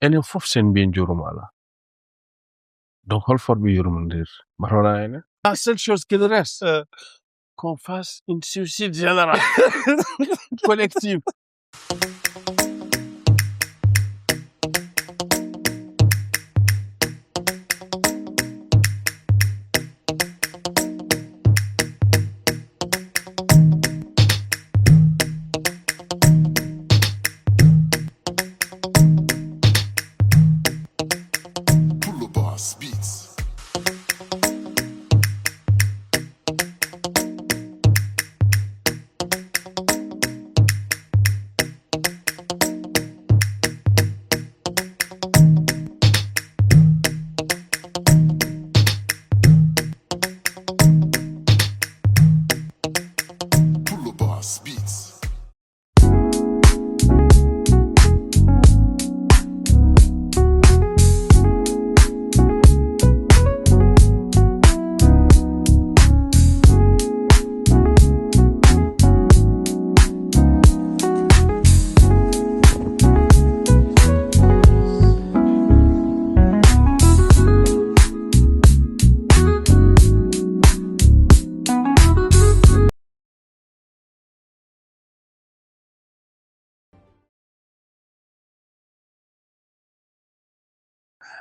enen fof sen mbiyen joorum Allah. Donc holforɓe yurmodir mbaɗoɗa ene. La seule chose qu'il reste qu'on fasse une suicide générale collective.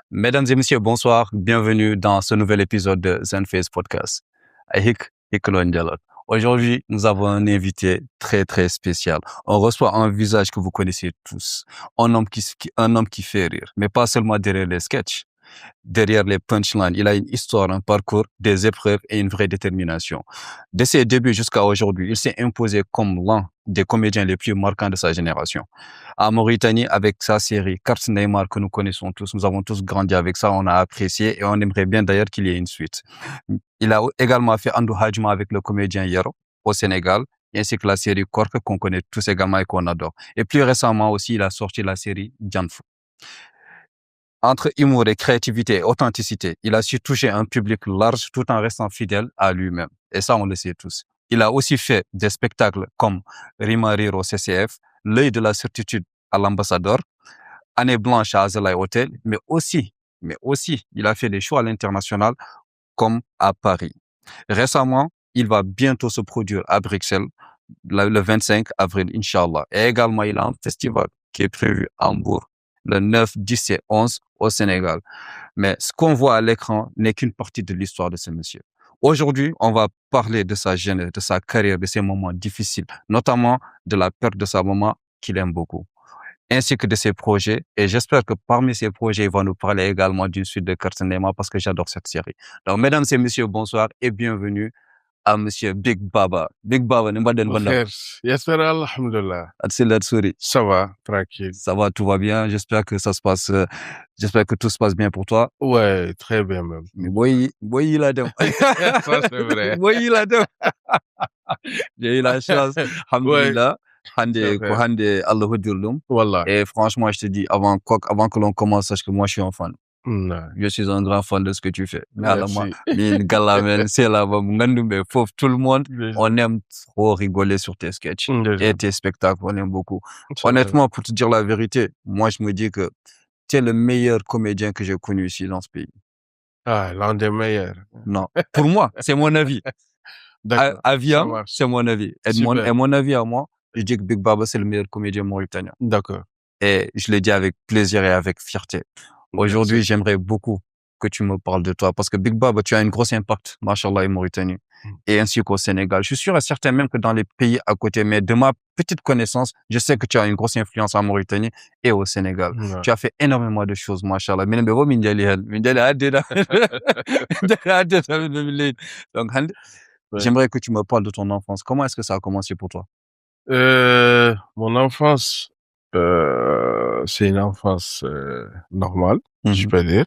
Mesdames et messieurs, bonsoir. Bienvenue dans ce nouvel épisode de Zenface Podcast. Aujourd'hui, nous avons un invité très, très spécial. On reçoit un visage que vous connaissez tous. Un homme qui fait rire, mais pas seulement derrière les sketchs. Derrière les punchlines, il a une histoire, un parcours, des épreuves et une vraie détermination. Dès ses débuts jusqu'à aujourd'hui, il s'est imposé comme l'un des comédiens les plus marquants de sa génération. En Mauritanie, avec sa série Carte Neymar que nous connaissons tous, nous avons tous grandi avec ça, on a apprécié et on aimerait bien d'ailleurs qu'il y ait une suite. Il a également fait Andou Hajma avec le comédien Yero au Sénégal, ainsi que la série Kork qu'on connaît tous également et qu'on adore. Et plus récemment aussi, il a sorti la série Djanfou. Entre humour et créativité et authenticité, il a su toucher un public large tout en restant fidèle à lui-même. Et ça, on le sait tous. Il a aussi fait des spectacles comme Rimarir au CCF, L'œil de la certitude à l'ambassadeur, Année blanche à Azalai Hotel, mais aussi, il a fait des shows à l'international comme à Paris. Récemment, il va bientôt se produire à Bruxelles, le 25 avril, Inch'Allah. Et également, il a un festival qui est prévu à Hambourg, le 9, 10 et 11 au Sénégal. Mais ce qu'on voit à l'écran n'est qu'une partie de l'histoire de ce monsieur. Aujourd'hui, on va parler de sa jeunesse, de sa carrière, de ses moments difficiles, notamment de la perte de sa maman qu'il aime beaucoup, ainsi que de ses projets. Et j'espère que parmi ces projets, il va nous parler également d'une suite de Carte Neymar parce que j'adore cette série. Donc, mesdames et messieurs, bonsoir et bienvenue à monsieur Big Baba. Big Baba, J'espère, alhamdulillah. Souri. Ça va, tranquille. Ça va, tout va bien. J'espère que ça se passe, j'espère que tout se passe bien pour toi. Ouais, très bien même. Mais boy, il a dem. Ça, c'est vrai. Boy, il a dem. J'ai eu la chance. Alhamdulillah. C'est vrai. Hande, Allah Hodirlum. Wallah. Et franchement, je te dis, avant que l'on commence, sache que moi, je suis un fan. Non. Je suis un grand fan de ce que tu fais. Merci. C'est là, tout le monde, Merci. on aime trop rigoler sur tes sketchs et tes spectacles, on aime beaucoup. Honnêtement, pour te dire la vérité, moi, je me dis que tu es le meilleur comédien que j'ai connu ici dans ce pays. Ah, l'un des meilleurs. Non, pour moi, c'est mon avis. D'accord. Aviam, c'est mon avis. Et mon avis à moi, je dis que Big Baba, c'est le meilleur comédien mauritanien. D'accord. Et je le dis avec plaisir et avec fierté. Aujourd'hui, j'aimerais beaucoup que tu me parles de toi parce que Big Baba, tu as un gros impact, machallah, en Mauritanie et ainsi qu'au Sénégal. Je suis sûr et certain même que dans les pays à côté, mais de ma petite connaissance, je sais que tu as une grosse influence en Mauritanie et au Sénégal. Ouais. Tu as fait énormément de choses, machallah. Donc, j'aimerais que tu me parles de ton enfance. Comment est-ce que ça a commencé pour toi? Mon enfance, c'est une enfance normale, je peux dire,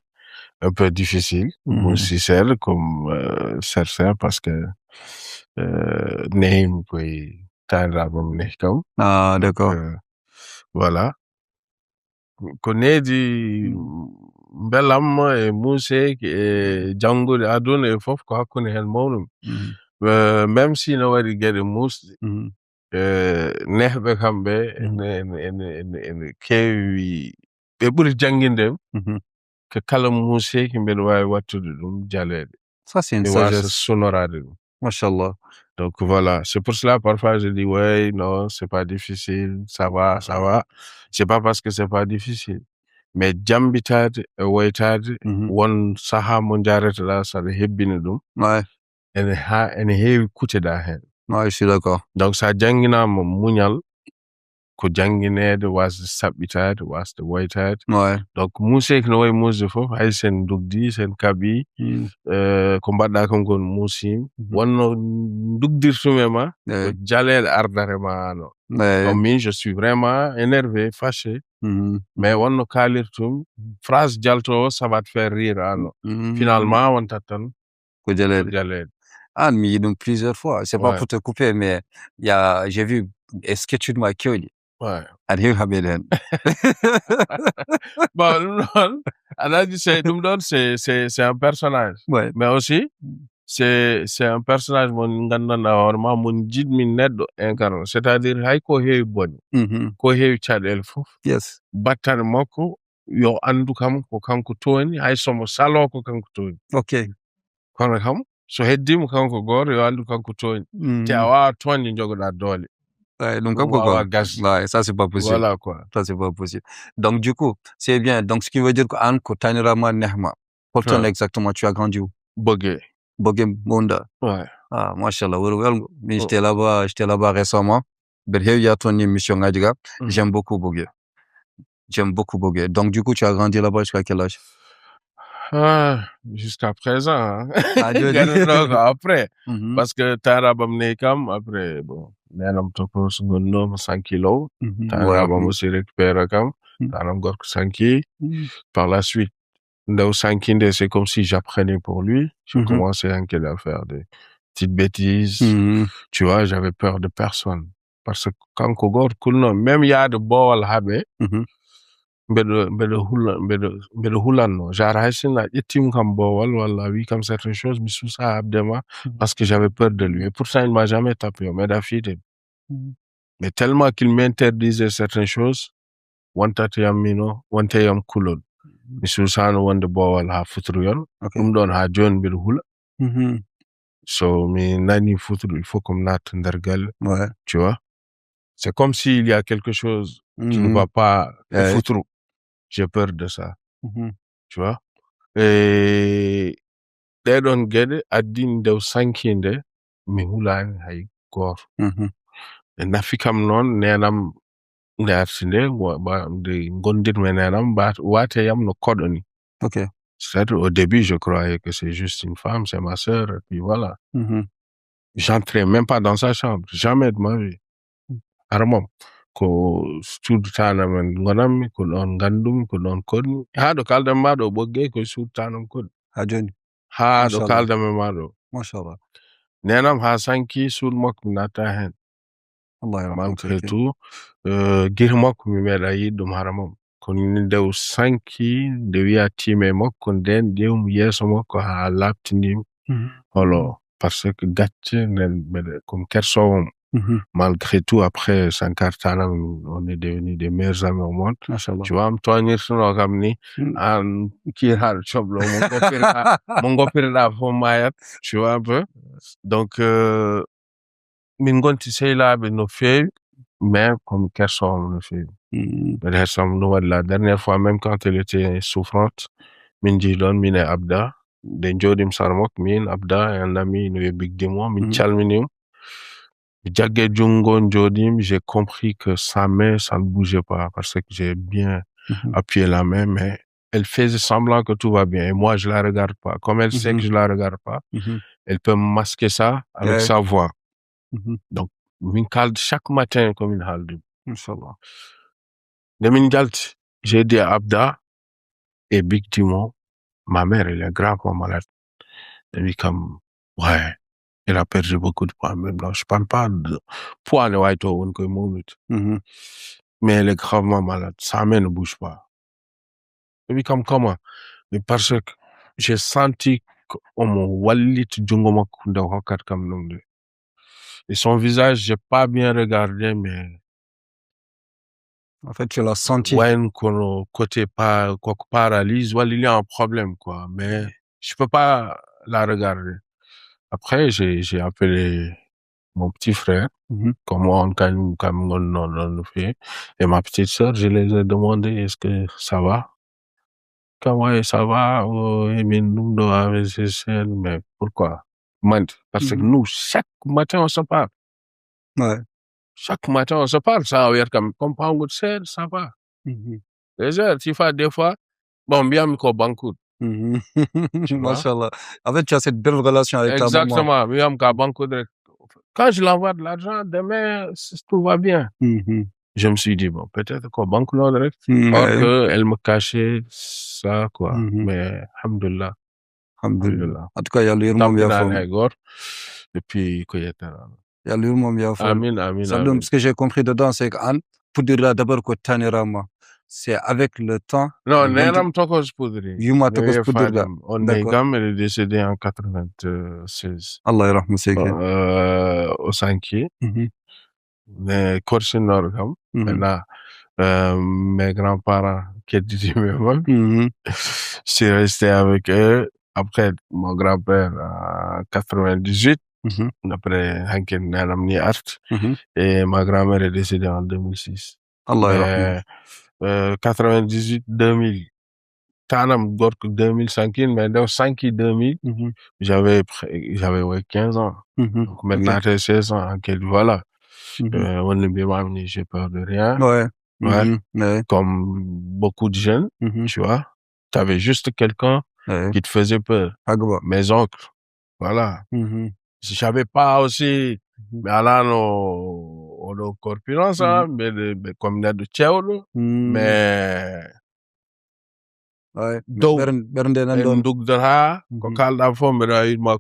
un peu difficile, aussi celle comme certains parce que Nehim puis Tanrabam Nehkam. Ah, d'accord. Voilà. Connais di Belam et musique et Django de Adon et Fof quoi connaît le monde. Même si nous avons des mousse, nehbe kambe en kewi ɓe ɓuri jangindem Mhm. ko kala muuseeki mbeɗa waawi wattude ɗum jaleede. Ça, c'est une Mi waasa sagesse. sonorade ɗum. Machallah. Donc voilà, c'est pour cela parfois je dis ouais, non, c'est pas difficile, ça va, ça va. C'est pas parce que c'est pas difficile. Mais jambitade e woytade Mhm. won sahaa mo njareteɗa saɗa hebbini ɗum Ouais. ene heewi kuteɗa hen. Ouais, je suis d'accord. Donc sa janginaama muñal ko jangineede wasde saɓɓitaade wasde woytaade. Ouais. Donc muuseeki no wayi muusde fof hay sen dugdi sen kaɓii ko mbaɗɗa kam kon muusiima wonno dugdirtum e ma ko Ouais. jaleele ardare ma ano. Ouais. Comme min je suis vraiment énervé, fâché, Mhm. mais wonno kaalirtum phrase jaltowo ça va te faire rire ano. Finalement wontat tan Ko ko jaleede. jaleede. Ah, mais donc plusieurs fois. C'est pas Ouais. pour te couper, mais j'ai vu sketch de Machiavelli. Ouais. And here Hamilton. Bon, ɗum ɗon aɗa andi ɗum ɗon c'est un personnage. Ouais. Mais aussi c'est un personnage mo gandanɗa hoore ma mo jiɗmi neɗɗo incarne, c'est-à-dire hay ko heewi bone Mhm. ko heewi caɗeele fof Yes. battane makko yo andu kam ko kanko tooni hay somo saloo ko kanko tooni. OK. Kono kam so heddima kanko goto yo andu kanko tooni. Te a wawa toonde jogoɗa doole. Ouais, donc Ɗum wawa gasde. ouais, ça c'est pas possible. Voilà quoi. Ça c'est pas possible. Donc du coup, c'est bien. Donc ce qui veut dire que an ko tanirama nehma. Holton Ouais. exactement tu as grandi où? Bogué. Bogué Monda. Ouais. Ah, machallah. Mais j'étais là-bas récemment. Ben il y a ton émission Ngadiga. J'aime beaucoup Bogué. Donc du coup, tu as grandi là-bas jusqu'à quel âge? Ah, jusqu'à présent. Hein. Ah, Dieu dit. Garanogo après. Mhm. Parce que tarabam ne kam après bon. Nenam toko sungonno 100 kilos. Tarabam aussi récupéré kam. Tanam gorko 5 ki. Par la suite, Ndao Sankinde, c'est comme si j'apprenais pour lui. Je commençais à faire des petites bêtises. Tu vois, j'avais peur de personne. Parce que quand Kogor Kulno, même il y a de bol habe, mbeɗo hulanno. Genre, haysina ƴettim kam bowal, walla wi kam certaines choses, mi susa abdema, parce que j'avais peur de lui. Et pourtant, il m'a jamais tapé, on m'a fidèle. Mais tellement qu'il m'interdisait certaines choses, wontateyam mino, wonteyam kulol. Mi susano wonde bowal ha futuru yon. Ɗum ɗon ha joni mbeɗo hula. So mi nani futuru, il faut comme naata nder galle. Ouais. Tu vois? C'est comme s'il y a quelque chose qui ne va pas au futuru. J'ai peur de ça. Tu vois? Et ɗeɗon gueɗe addini ndew sankinde mi hulani hay goto. E nafi kam noon nenam nde arti nde gondirmi nenam wate yam no koɗo ni. OK. C'est-à-dire au début je croyais que c'est juste une femme, c'est ma sœur, et puis voilà. J'entrais même pas dans sa chambre, jamais de ma vie. Aramam ko suudutanam en gonammi ko ɗon gandumi ko ɗon koɗmi ha ɗo kaldan ma ɗo ɓoggey koye suudutanam koɗi Ha joni. ha ɗo kaldan e ma ɗo. Machallah. Nenam ha sanki suudu makko mi natta hen. Malgré tout, guiri makko mi meeɗa yiide ɗum haramam. Kono ndew sanki nde wiya tiime makko nden ƴewmi yeeso makko ha labtinimi. Holo parce que gacce nden mbeɗa komi kersowom. Malgré tout, après Sankartanam, on est devenus des meilleurs amis au monde. Tu vois, toñirtuno kam ni an kiiraɗo coblo mo goppireɗa fof mayat, tu vois un peu. Donc min gonti sehilaɓe no feewi, mais komi kersowom no feewi. Mbeɗa hersamo ɗum waɗi la dernière fois même quand elle était souffrante, min jehi ɗon min e Abda, nde joɗimi sara makko min Abda e un ami no wiye Big Dimo, min calminimo. Jagge Jungo Njodim, j'ai compris que sa main, ça ne bougeait pas parce que j'ai bien appuyé la main, mais elle faisait semblant que tout va bien. Et moi, je la regarde pas. Comme elle sait que je la regarde pas, elle peut masquer ça avec sa voix. Donc, min calde chaque matin comme une halde. Inch'Allah. J'ai dit à Abda et Big Timon, ma mère, elle est gravement malade. Elle dit comme, ouais. Elle a perdu beaucoup de poids. Même là, je parle pas de poids, mais elle est gravement malade. Sa main ne bouge pas. Et puis, comment? Mais parce que j'ai senti qu'on m'a wallit djungo comme nom. Et son visage, j'ai pas bien regardé, mais En fait, tu l'as senti. Ouais, côté paralyse, voilà, il y a un problème, quoi. Mais je peux pas la regarder. Après, j'ai appelé mon petit frère, comme on le fait, et ma petite sœur, je les ai demandé, est-ce que ça va? Comment ça va? Mais pourquoi? Parce que nous, chaque matin, on se parle. Ouais. Chaque matin, on se parle. Ça veut dire comme pas de sel, ça va. Les heures, tu fais des fois, bon, bien, qu'on bancoute. Machallah. En fait, tu as cette belle relation avec ta maman. Exactement, bien, qu'on bancoute. Quand je l'envoie de l'argent, demain, tout va bien. Je me suis dit, bon, peut-être qu'on banque l'autre direct. Or qu'elle me cachait ça, quoi. Mais, alhamdulillah. Alhamdulillah. En tout cas, il y a l'irmam Biafom. Et puis, il y a l'irmam Biafom. Amin. Ce que j'ai compris dedans, c'est qu'Anne, pour dire là d'abord que Tanirama, c'est avec le temps. Non, Néram Tokos Poudri. Yuma Tokos Poudri. On est gamme, elle est décédée en 96. Allah yarahmu au Sanki. Mais Korsin Norgam. Maintenant, mes grands-parents qui étaient même. Je suis resté avec eux. Après, mon grand-père, en 98. Après, Hankin Néram Ni Art. Et ma grand-mère est décédée en 2006. Allah yarahmu. 98, 2000. Tanam Gork 2005, mais dans 5 2000, j'avais 15 ans. Donc maintenant, j'ai 16 ans. Voilà. J'ai peur de rien. Ouais. Comme beaucoup de jeunes, tu vois. Tu avais juste quelqu'un qui te faisait peur. Mes oncles. Voilà. Je savais pas aussi, mais là, nos corpulences, mais comme de Tchéolo, mais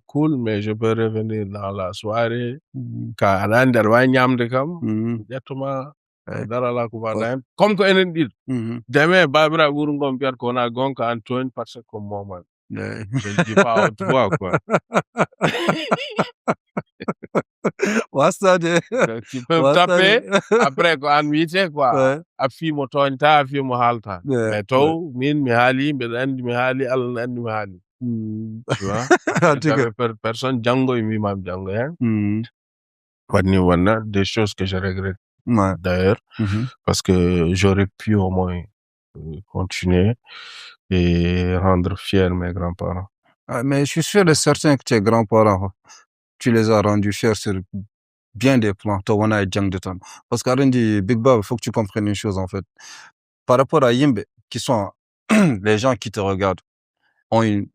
cool, mais je peux revenir dans la soirée. Comme qu'on dit, demain, Barbara Gurungom Pierre qu'on a gonka Antoine parce que comme moment. Je ne dis pas haute voix, quoi. Tu peux me taper, après, en nuitée, quoi. Affi mo tointa, affi mo halta. Mais toi, mi hali, Allah mi hali. Tu vois? Personne, Django, il m'a Django, hein. Des choses que je regrette. D'ailleurs, parce que j'aurais pu au moins continuer et rendre fiers mes grands-parents. Mais je suis sûr et certain que tes grands-parents, tu les as rendus fiers sur bien des plans. Tawana et Djang de Tan. Parce qu'Arendi, Big Bob, il faut que tu comprennes une chose, en fait. Par rapport à Yimbe, qui sont les gens qui te regardent, ont une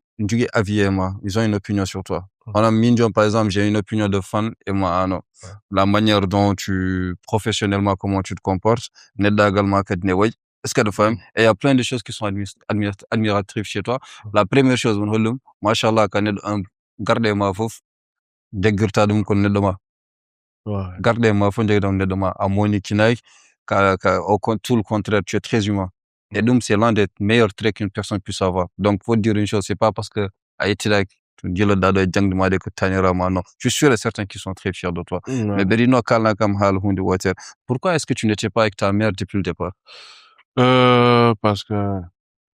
avis, ils ont une opinion sur toi. On a Mindjon, par exemple, j'ai une opinion de fan et moi, ah non. La manière dont professionnellement, comment tu te comportes, Nedda également, est-ce qu'il y a de femmes? Et il y a plein de choses qui sont admiratives chez toi. La première chose, machallah, quand gardez-moi, fouf, dégurta dum kon nedoma. Gardez-moi, faut dire nedoma, à Moni Kinaï, tout le contraire, tu es très humain. Et donc, c'est l'un des meilleurs traits qu'une personne puisse avoir. Donc, faut dire une chose, c'est pas parce que Haïti, je suis sûr et certain qu'ils sont très fiers de toi. Mais Berino pourquoi est-ce que tu n'étais pas avec ta mère depuis le départ? Parce que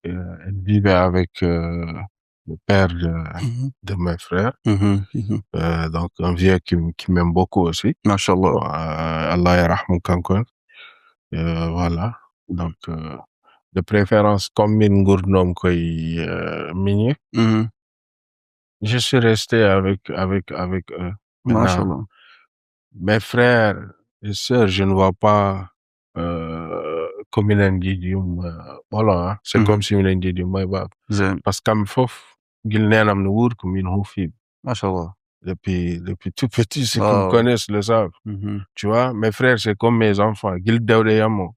elle vivait avec le père de mes frères. Donc, un vieux qui m'aime beaucoup aussi. Mashallah. Allah yarahmou kankon. Voilà. Donc, de préférence, comme Mingournom koy mini. Je suis resté avec eux. Mashallah. Mes frères et sœurs, je ne vois pas comme voilà, c'est comme si il dit parce qu'à fof gil nenam no wour comme une houfib. Mashallah. Depuis tout petit, ceux qui me connaissent le savent. Tu vois, mes frères, c'est comme mes enfants. Gil deure yamo.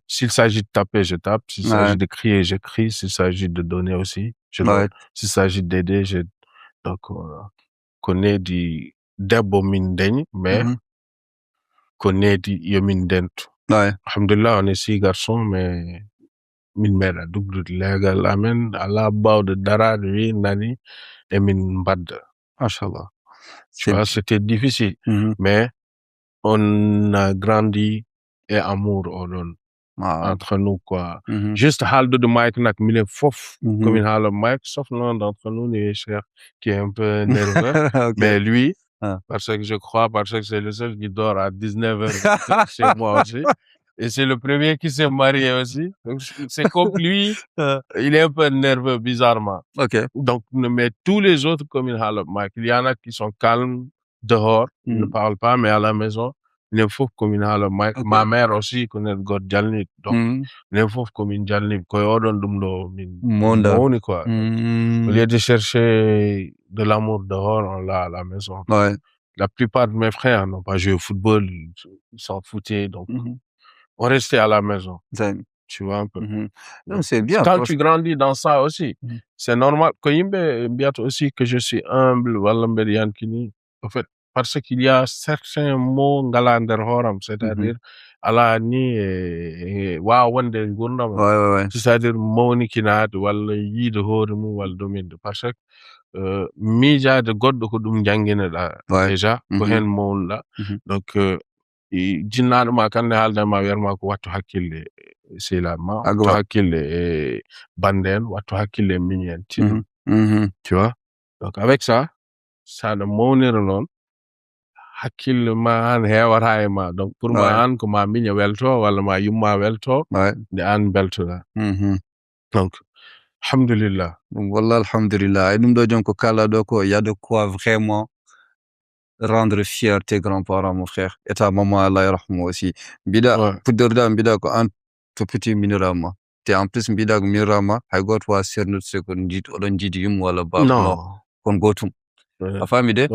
S'il s'agit de taper, je tape. S'il s'agit de crier, je crie. S'il s'agit de donner aussi, je donne. S'il s'agit d'aider, je... Donc, connaît du debo min daigne, mais connaît du yomin dentu. Alhamdulillah, on est 6 garçons, mais min mère a double légal. Amen. Allah bao de dara de vie, nani, et min bad. Mashallah. Tu vois, c'était difficile, mais on a grandi et amour on donne. entre nous, quoi. Juste Haldo de Mike nak mille fof, comme une Haldo Mike, sauf l'un d'entre nous, les chers, qui est un peu nerveux. Mais lui, parce que je crois, parce que c'est le seul qui dort à 19h chez moi aussi. Et c'est le premier qui s'est marié aussi. Donc, c'est comme lui, il est un peu nerveux, bizarrement. Donc, mais tous les autres, comme une Haldo Mike, il y en a qui sont calmes dehors, ils ne parlent pas, mais à la maison, il est faux comme une Haldo Mike. Ma mère aussi connaît le God Jalnit. Donc, il est faux comme une Jalnit. Quoi, quoi. Au lieu de chercher de l'amour dehors, on l'a à la maison. La plupart de mes frères n'ont pas joué au football, ils s'en foutaient. Donc, on restait à la maison. Tu vois un peu. Non, c'est bien. Quand tu grandis dans ça aussi, c'est normal. Bientôt aussi que je suis humble, en fait, parce qu'il y a certains mots ngalander horam, c'est-à-dire alani wawande gurnam, c'est-à-dire mawni kinade walla yide hoore mum walla dominde, parce que miijade goddo ko dum jangina déjà ko hen mawnuɗa. Donc jinnaɗo ma kande haalda ma wiyatma ko wattu hakkille sehilaɓe ma, wattu hakkille e bande en, wattu hakkille e miñi en tinno. Tu vois. Donc avec ça ne mawnira noon hakkille ma an hewata e ma. Donc pour ma an ko ma miña welto walla ma yumma welto nde an beltoɗa. Donc alhamdulillah. Wallah alhamdulillah. Et ɗum ɗo jon ko kala ɗo ko, il y a de quoi vraiment rendre fier tes grands-parents, mon frère. Et ta maman, Allah yarhamou aussi. Bida, puderda bida ko an to petit minirama. Te en plus bida ko minirama, hay got wa sernut se ko odon jidi yum wala bab no kon gotum. La famille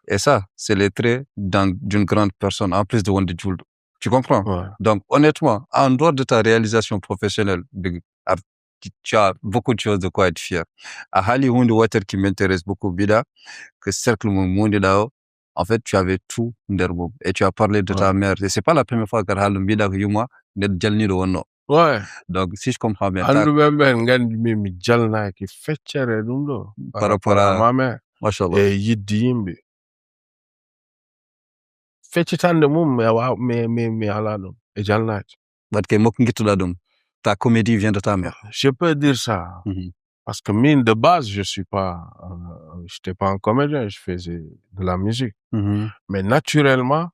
et ça, c'est les traits d'une grande personne, en plus de Wande Juldo. Tu comprends? Donc, honnêtement, en dehors de ta réalisation professionnelle, tu as beaucoup de choses de quoi être fier. À Hali Wande Water qui m'intéresse beaucoup, Bida, que cercle monde là, en fait, tu avais tout derbo. Et tu as parlé de ta mère. Et c'est pas la première fois que Halim Bida Yuma n'est jalni do no. Donc, si je comprends bien. Par rapport à ma mère. Machallah. Et yiddi yimɓe feccitande mum mi ala ɗum e jalnaji. Wat kay mokko guittuɗa ɗum. Ta comédie vient de ta mère. Je peux dire ça. Parce que mine de base, j'étais pas un comédien, je faisais de la musique. Mais naturellement,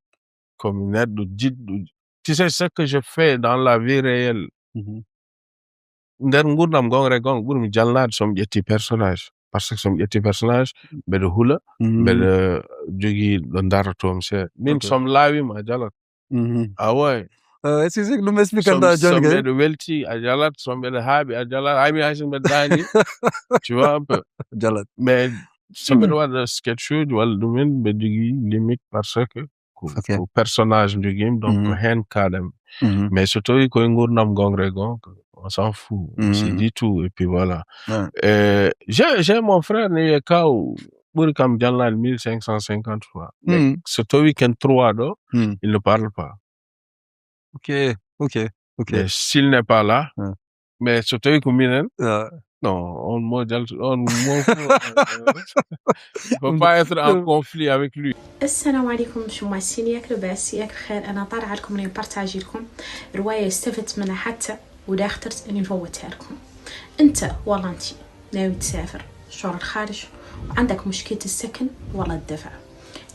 comme une aide tu sais ce que je fais dans la vie réelle. Nder gurdam gongre gong ɓurmi jalnade somi ƴetti personnage. Parce que somi ƴetti personnage mbeɗa hula mbeɗa jogui ɗo daratomi seeɗa min somi laawima a jalat si ɗum expliquanta joni so mbeɗa welti a jalat so mbeɗa haaɓi a jalat haymi hayso mbeɗa ɗani tu vois un peu jalat mais so mbeɗa waɗa sketch uji walla ɗumen mbeɗa jogui limite parce que ko personnage joguimi donc ko hen kaɗami mais so tawi koye gurdam gongre gong on s'en fout, on se dit tout, et puis voilà. J'ai mon frère, Kaou, Burkam Jalal 1550 fois. Mais ce week-end 3, il ne parle pas. Ok. Mais s'il n'est pas là, mais ce week-end, non, on ne peut pas être en conflit avec lui. السلام عليكم شو ماشيين ياك لباس ياك بخير. انا طالعه لكم اني بارتاجي لكم روايه استفدت منها حتى ودا اخترت اني نفوتها لكم. انت والله انت ناوي تسافر شهر الخارج وعندك مشكله السكن ولا الدفع.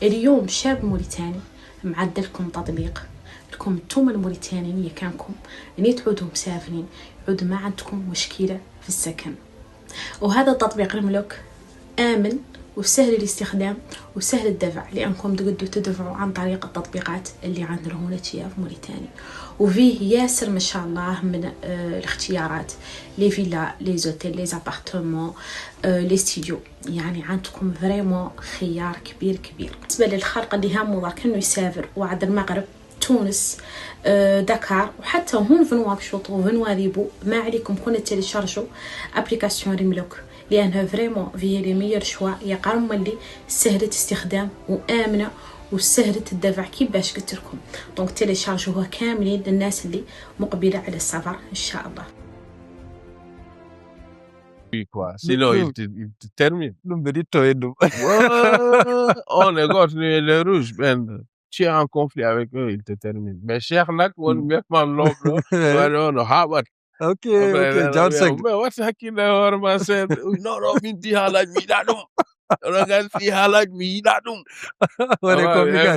اليوم شاب موريتاني معدلكم تطبيق لكم انتم الموريتانيين كانكم اني تعودوا مسافرين يعود ما عندكم مشكله في السكن. وهذا التطبيق الملك امن وسهل الاستخدام وسهل الدفع لأنكم تقدروا تدفعوا عن طريق التطبيقات اللي عندنا هنا في موريتانيا. وفيه ياسر ما شاء الله من الاختيارات لي فيلا لي زوتيل لي زابارتمون لي ستوديو. يعني عندكم فريمون خيار كبير. بالنسبة للخلق اللي هامو ضاك انه يسافر وعد المغرب تونس دكار وحتى هون في نواكشوط وفي نواذيبو ما عليكم كون تيليشارجوا ابليكاسيون ريملوك لأنها فريمون فيها لي ميور شوا يقارن ملي سهلة استخدام وآمنة وسهلة الدفع كيفاش قلت لكم. دونك تيليشارجوها كاملين للناس اللي مقبلة على السفر إن شاء الله. Sinon, il te termine. On est contre les rouges, ben. tu es en conflit avec eux, ils te terminent. Mais Cheikh nak won mbiyat ma lobɗo no haaɓat. Ok, John Seck. Mais wat hakkille hoorema seeɗa. Non, min di haalaji mi yiɗa ɗum. Oɗon gandi haalaji mi yiɗa ɗum.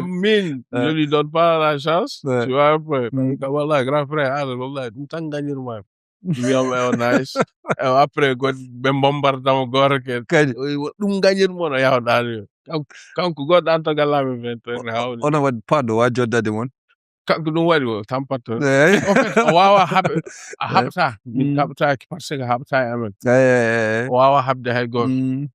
Min, je lui donne pas la chance. Tu vois, voilà, grand frère, wallahi, ɗum tan gagnirma. Wiyam nice. Après, ɓe bombardama goto kadi. Ɗum gagnirmo no yawɗani. Kanko goɗɗo an to gallaɓe 20 ne hawni. Ono waɗi paɗɗo wa joddade mon. Kanko ɗum waɗi o tampatto. En fait, o wawa haɓata. Min kaɓataki par ce que haɓata e amen. O wawa haɓde hay goto.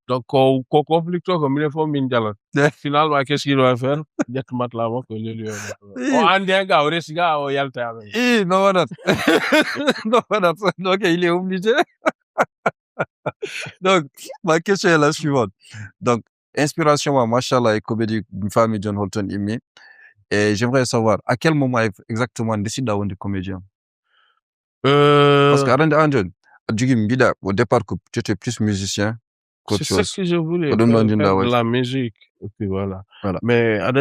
Donc ko conflict o ko minen fof min jalat. Finalement, qu'est-ce qu'il doit faire? Ƴetta matelas makko o leli o andi hen ga o resi ga o yalta e amen. Non waɗat. Non waɗat. Donc il est obligé. Donc, ma question est la suivante. Donc, inspiration, machallah, et comédie, une famille John Holton Immi. Et j'aimerais savoir, à quel moment exactement décide d'avoir des comédiens? Parce qu'au départ, tu étais plus musicien qu'autre chose. C'est ce que je voulais, faire de la musique. Et puis voilà. Mais à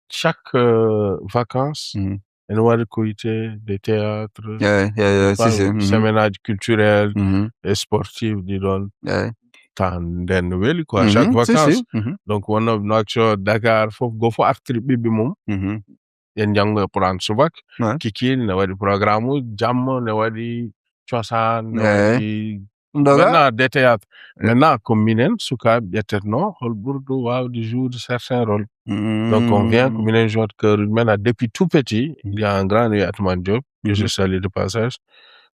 chaque vacances, on va recruter des théâtres, des séminaires culturels et sportifs, disons. Tan weli quoi chaque vacances. Donc on a notre Dakar fof go fo actrice bibi mum en jango prendre subak kiki ne wadi programme jammo ne wadi ciosan ne wadi maintenant des théâtres maintenant comme minen suka biatetno hol burdu wawdi jouer certains rôles. Donc on vient comme minen jouer que maintenant depuis tout petit il y a un grand Atman Diop que je salue de passage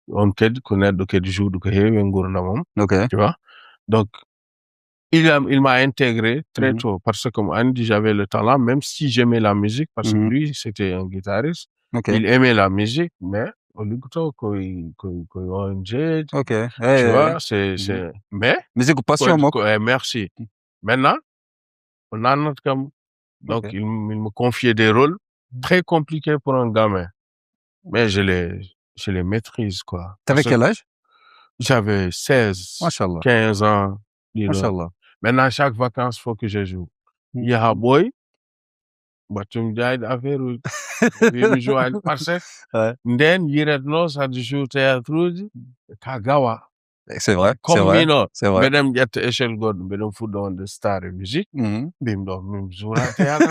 on ked connaître que du jour du hewe ngurna mom tu vois. Donc, il m'a intégré très tôt parce que, comme Andy, j'avais le talent, même si j'aimais la musique, parce que lui, c'était un guitariste. Il aimait la musique, mais au lieu de tu vois, c'est, mais. Musique passion, merci. Maintenant, on a notre cam. Donc, il me confiait des rôles très compliqués pour un gamin. Mais je les maîtrise, quoi. T'avais quel âge? J'avais 16, 15 ans. Maintenant, chaque vacances, il faut que je joue. Il y a un boy, tu me dis affaire où je joue parce que then il y a du jour théâtre, Kagawa. C'est vrai. C'est vrai. Mesdames, il y a échelle god, mesdames, foot dans de star et musique. Bim, donc, même jour à théâtre.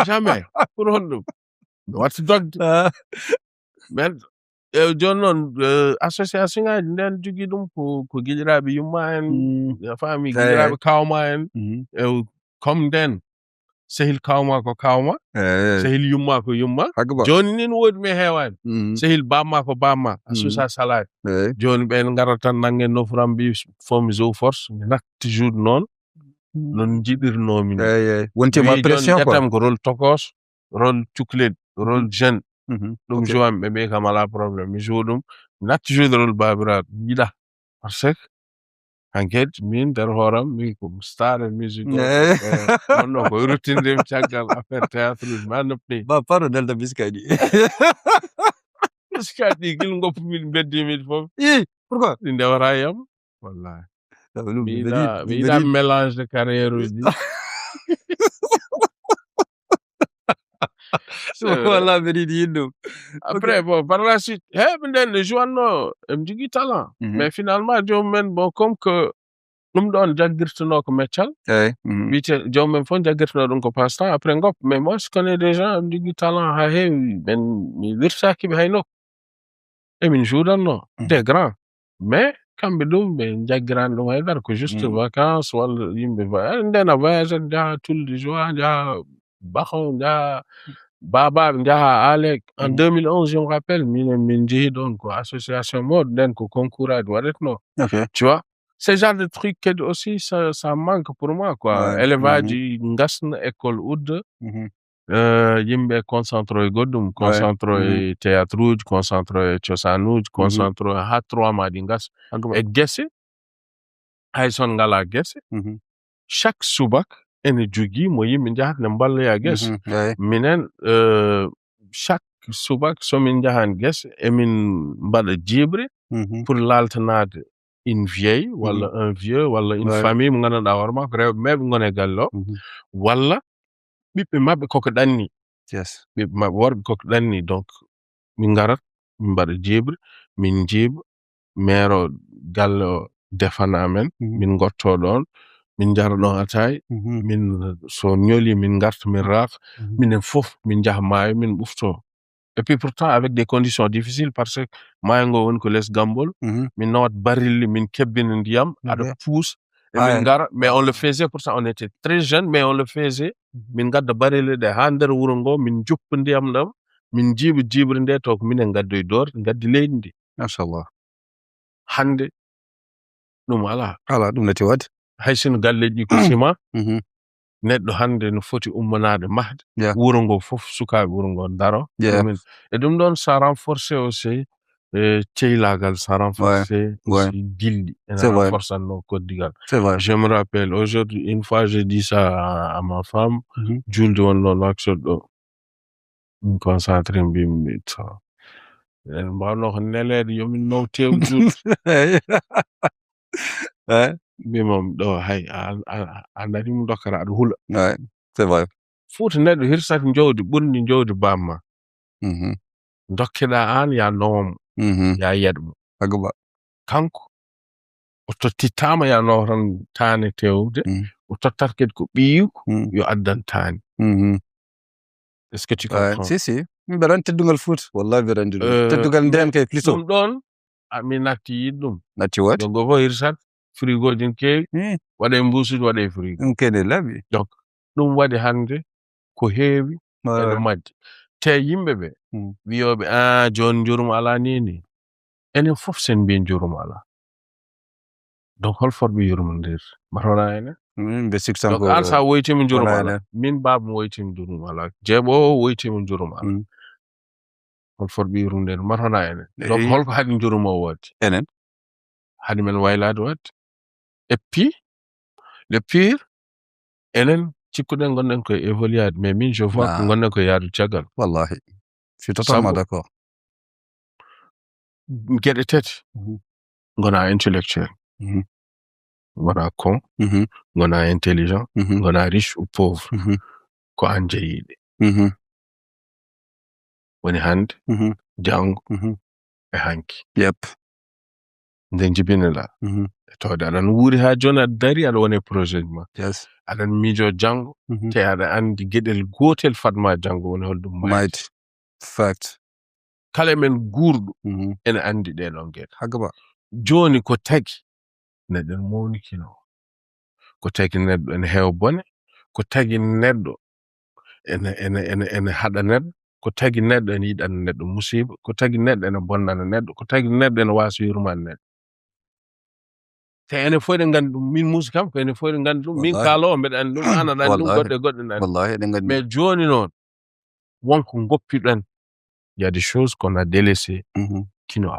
Jamais. Pour nous. What's dog? Mais John association ngaji nden jogi dum ko gidirabe yumma en fami gidirabe kawma en comme den sehil kawma ko kawma sehil yumma ko yumma joni nin wodi me hewan sehil bamma ko bamma asusa salade joni ben garatan nangen no frambi fomi zo force nak toujours non jidirno min wonti ma pression quoi jatam ko rôle tokos rôle tuklet rôle jeune donc je vois mais comme la problème mais je dum nat jouer le rôle babira bida parce que enquête min der horam mi ko star musique non ko routine dem tiagal affaire théâtre man pe ba paro del da biscadi biscadi gil ngop min beddi mi fof pourquoi inde warayam wallahi mi da mélange de carrière di voilà, Méridino. Après, bon, par la suite, le joueur, me talent. Mais finalement, bon, comme que nous donne Jagirtno comme métier, John même font Jagirtno donc passe temps après ngop. Mais moi, je connais des gens me dit talent, mi dirsa ki hayno. Et min joue non, des grands. Mais quand bedum ben Jagiran lo haydar que juste vacances wala yimbe va ndena voyage da tout le jour da baxon da Baba Alec en 2011 je me rappelle Minji donc association mode donc concours à non tu vois ce genre de trucs aussi ça manque pour moi quoi élevage du ngasn école oud yimbe concentré godum concentré théâtre concentré chosanu concentré ha 3 madingas et gesse hay son ngala gesse chaque subak ene jogi mo yimɓe jahat ne mballa ya guess minen chaque subak somin jahan guess emin mbaɗa jibre pour laltanade une vieille walla un vieux walla une famille mo ganduɗa hoorema ko rewɓe meɓe gone gallo walla ɓiɓɓe maɓɓe koko ɗanni yes ɓiɓɓe maɓɓe worɓe koko ɗanni donc min ngarat min mbaɗa jeebre min jiiba maire o galle o defana amen min gotto ɗon min jara ɗon ataye min so ñoli min garta min raaka minen fof min jaha maayo min ɓufto et puis pourtant avec des conditions difficiles parce que maayo ngo woni ko less Gambol min nawat barilli min kebbina ndiyam aɗa puus et min ngara mais on le faisait pourtant on était très jeune mais on le faisait min gadda barilli ɗe ha nder wuro ngo min juppa ndiyam ɗam min jiiba jiibre nde to ko minen gaddoy doorde gaddi leydi ndi machallah hande ɗum ala ɗum nati wadde hay sino galleji ko ciment neɗɗo hande no foti ummanade mahde wuro ngo fof sukaɓe wuro ngo daro e ɗum ɗon ça renforcé aussi ceylagal ça renforcé aussi gilɗi ene renforçanno koddigal je me rappelle aujourd'hui une fois j'ai dit ça à ma femme julde wonno Nouakchott ɗo min concentré mbimi to en mbawno ko nelede yomin naw tew julde mbimam ɗo hay a nani mu dokkata aɗa hula c'est vrai Fouta neɗɗo hirsata jowdi ɓurdi jowdi bamma dokkeɗa an ya nowamo ya yeɗmo agaba kanko o tottitama ya nowran tane tewde o tottat kadi ko ɓiyiko yo addan tani est ce que tu comprends si min mbeɗa teddugal Fouta wallahi mbeɗa andi ɗum teddugal nden kay plutôt ɗum ɗon min natti yiɗ ɗum natti wat donc go hirsat frigo din kewi waɗe mbusuji waɗe frigo ɗum kene laaɓi donc ɗum waɗi hande ko heewi ene majji te yimɓeɓe wiyoɓe joni jurum ala nini enen fof sen mbiyen jurum ala donc hol forɓe yurmodir mbatona ene ɓe siksan donc an sa woytima jurum ala min baba mi woytima jurum ala jeeɓo o woytima jurum ala hol forɓe yurmodir mbatona ene donc holko haɗi jurum o wadde enen haɗi men waylade wadde et puis le pire enen cikkuɗen gonɗen koye évoluade mais min je vois ko gonɗen koye yaadu caggal wallahi je suis totalement d'accord gueɗe tati gona intellectuel gona con gona intelligent gona riche ou pauvre ko an jeeyiɗe woni hande jango e hanki nden jibinela e tawde aɗan wuuri ha joni aɗa dari aɗa wone projet ma aɗan miijo jango te aɗa andi gueɗel gotel fatma jango woni holɗum mayde fact kala men guurɗo ene andi ɗeɗon gueɗe hagaba joni ko tagi neɗɗo mawnikino ko tagi neɗɗo ene heewa bone ko tagi neɗɗo ene haɗa neɗɗo ko tagi neɗɗo ene yiɗana neɗɗo musiba ko tagi neɗɗo ene bonnana neɗɗo ko tagi neɗɗo ene wasa yurmade neɗɗo te ene fof eɗen gandi ɗum min Moussa kam ko ene fof eɗen gandi ɗum min kaalowo mbeɗa andi ɗum an aɗa andi ɗum goɗɗe ne andi mais joni noon wonko goppiɗen il y a des choses qu'on a délaissées qui nous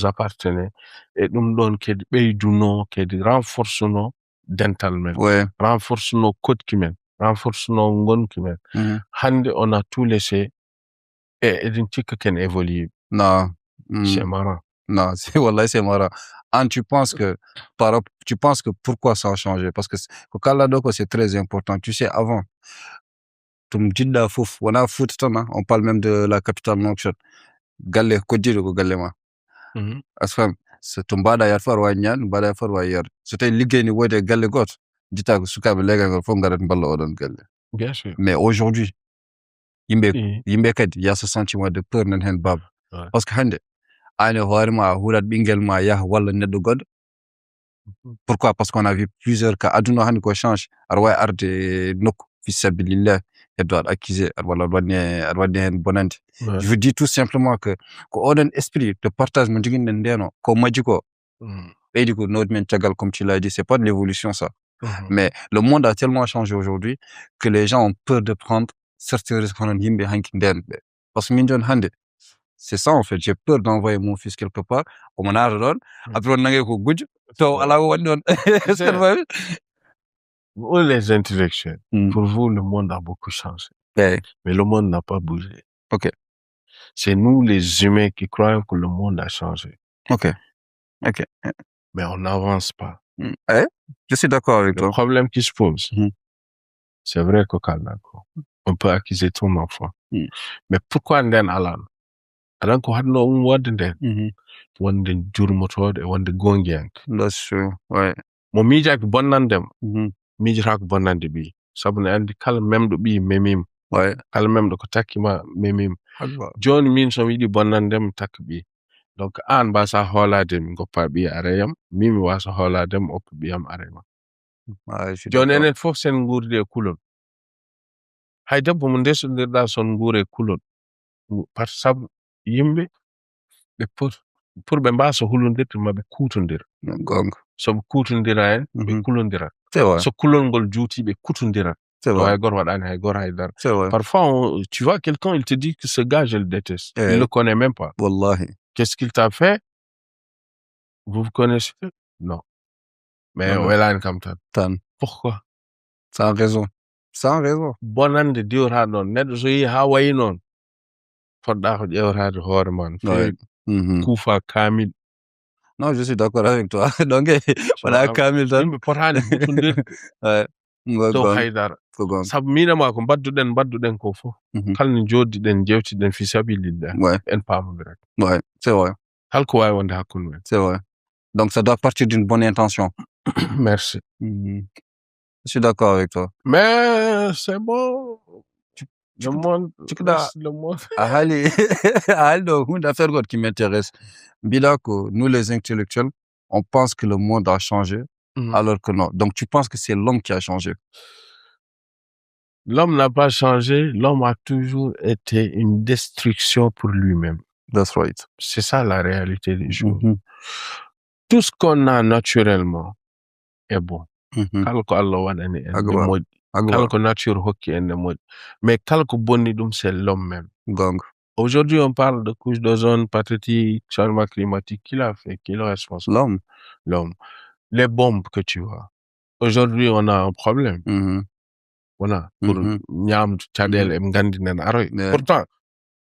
appartenaient et ɗum ɗon kadi ɓeyduno kadi renforceno dental men renforceno kodki men renforceno gonki men hande on a tout laissé et eɗen cikka ken évolue non c'est marrant non c'est wallahi c'est marrant tu penses que pourquoi ça a changé parce que c'est très important tu sais avant tum jidda fouf wana Fouta tan on parle même de la capitale Nouakchott galle koddiɗo ko galle ma asfam so to mbaɗa yat far wa ñaan mbaɗa far wa yar so tawi liggey ni woyde galle goto jitta ko sukaɓe legal ngol fof garat balla oɗon galle bien sûr mais aujourd'hui yimɓe kadi ya ce sentiment de peur nan hen baba parce que hande ane hoorema a huurat ɓinguel ma yaha walla neɗɗo goɗɗo pourquoi parce qu'on a vu plusieurs cas aduna hande ko change aɗa wawi arde nokku fisabilillah heddo aɗa accusé walla aɗa waɗni hen bonande je vous dis tout simplement que ko oɗon esprit de partage mo joguinoɗen ndeno ko majji ko ɓeydi ko nodi men caggal comme tu l'as dit c'est pas de l'évolution ça mais le monde a tellement changé aujourd'hui que les gens ont peur de prendre certains risques honon yimɓe hanki nden ɓe parce que min joni hande c'est ça en fait j'ai peur d'envoyer mon fils quelque part omo naata ɗon après on nangay ko gujjo to ala ko waɗi ɗon Vous les intellectuels, pour vous, le monde a beaucoup changé. Mais le monde n'a pas bougé. Ok. C'est nous, les humains, qui croyons que le monde a changé. Ok. Mais on n'avance pas. Je suis d'accord avec toi. Le problème qui se pose, c'est vrai que on peut accuser ton enfant. Mais pourquoi nden alan? Alan ko hadno wonde nden. Wonde jurmotode wonde gongiyank. That's true. Ouais. Mo miijaki bonnandem. Miijata ko bonnande ɓi. Sabu ne andi kala memɗo ɓi memim. Ouais. Kala memɗo ko takkima memim. Joni min so mi yiɗi bonnandem takka ɓi. Donc an mbasa hoolade mi goppa ɓi areyam. Min mi wasa hoolade mi oppa ɓiyam areyam. Joni enen fof sen guurdi e kulol. Hay debbo mo ndesondirɗa son guure e kulol. Par sabu yimɓe ɓe pour ɓe mbasa hullodirde maɓe kutondira. Gonga. So ɓe kutondira en ɓe kulondira. C'est vrai. So kulol ngol juuti ɓe kutondira. C'est vrai. Hay goto waɗani hay goto haydara. C'est vrai. Parfois, tu vois quelqu'un, il te dit que ce gars, je le déteste. Il le connaît même pas. Wallahi. Qu'est-ce qu'il t'a fait? Vous vous connaissez? Non. Mais welani kam tan. Pourquoi? Sans raison. Sans raison. Bonande diwata ɗon neɗɗo so yi ha wayi noon poɗɗa ko ƴewtade hoore ma no feewi kuufa kamil. Non, je suis d'accord avec toi. Donc wala kamil tan yimɓe potani hutondirde dow haydara sabu minema ko badduɗen ko fof kala no joddiɗen jewtiɗen fi sabilillah en paamodirat. Ouais, c'est vrai. Kala ko wawi wonde hakkude men. C'est vrai. Donc ça doit partir d'une bonne intention. Merci. Je suis d'accord avec toi. Mais c'est bon. Le monde. Une affaire qui m'intéresse. Bilako, nous les intellectuels, on pense que le monde a changé, alors que non. Donc tu penses que c'est l'homme qui a changé? L'homme n'a pas changé. L'homme a toujours été une destruction pour lui-même. That's right. C'est ça la réalité des choses. Tout ce qu'on a naturellement est bon. Kala ko Allah waɗani en ne moƴƴi. Kala ko nature hokki en ne moƴƴi. Mais kala ko bonni ɗum c'est l'homme même. Gong. Aujourd'hui, on parle de couche d'ozone, pathétique, changement climatique. Qui l'a fait? Qui est le responsable? L'homme. Les bombes que tu vois. Aujourd'hui, on a un problème. Voilà. Pour Niam, Tchadel et Mgandinen Aroy. Pourtant,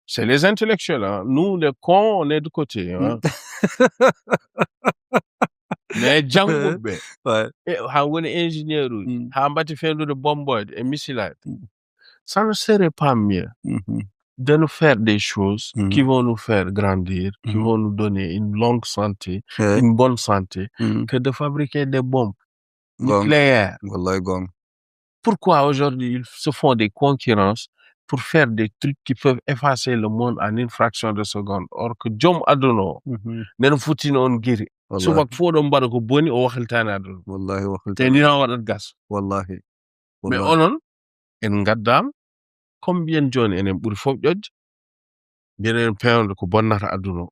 c'est les intellectuels. Hein. Nous, les cons, on est de côté. Hein. Mais Djangoube, un ingénieur, un bâtiment de bombarde et missile. Ça ne serait pas mieux de nous faire des choses qui vont nous faire grandir, qui vont nous donner une longue santé, une bonne santé, que de fabriquer des bombes nucléaires. Pourquoi aujourd'hui ils se font des concurrences pour faire des trucs qui peuvent effacer le monde en une fraction de seconde? Or que Jom Adono, nen foutine on guéri. Souvent, il faut que ko boni o waxiltane aduna. Wallahi waxiltane. Te ni waɗat gas. Wallahi. Mais onon en gaddam combien joni enen ɓuri fof ƴoƴde mbiɗen pewnde ko bonnata aduna.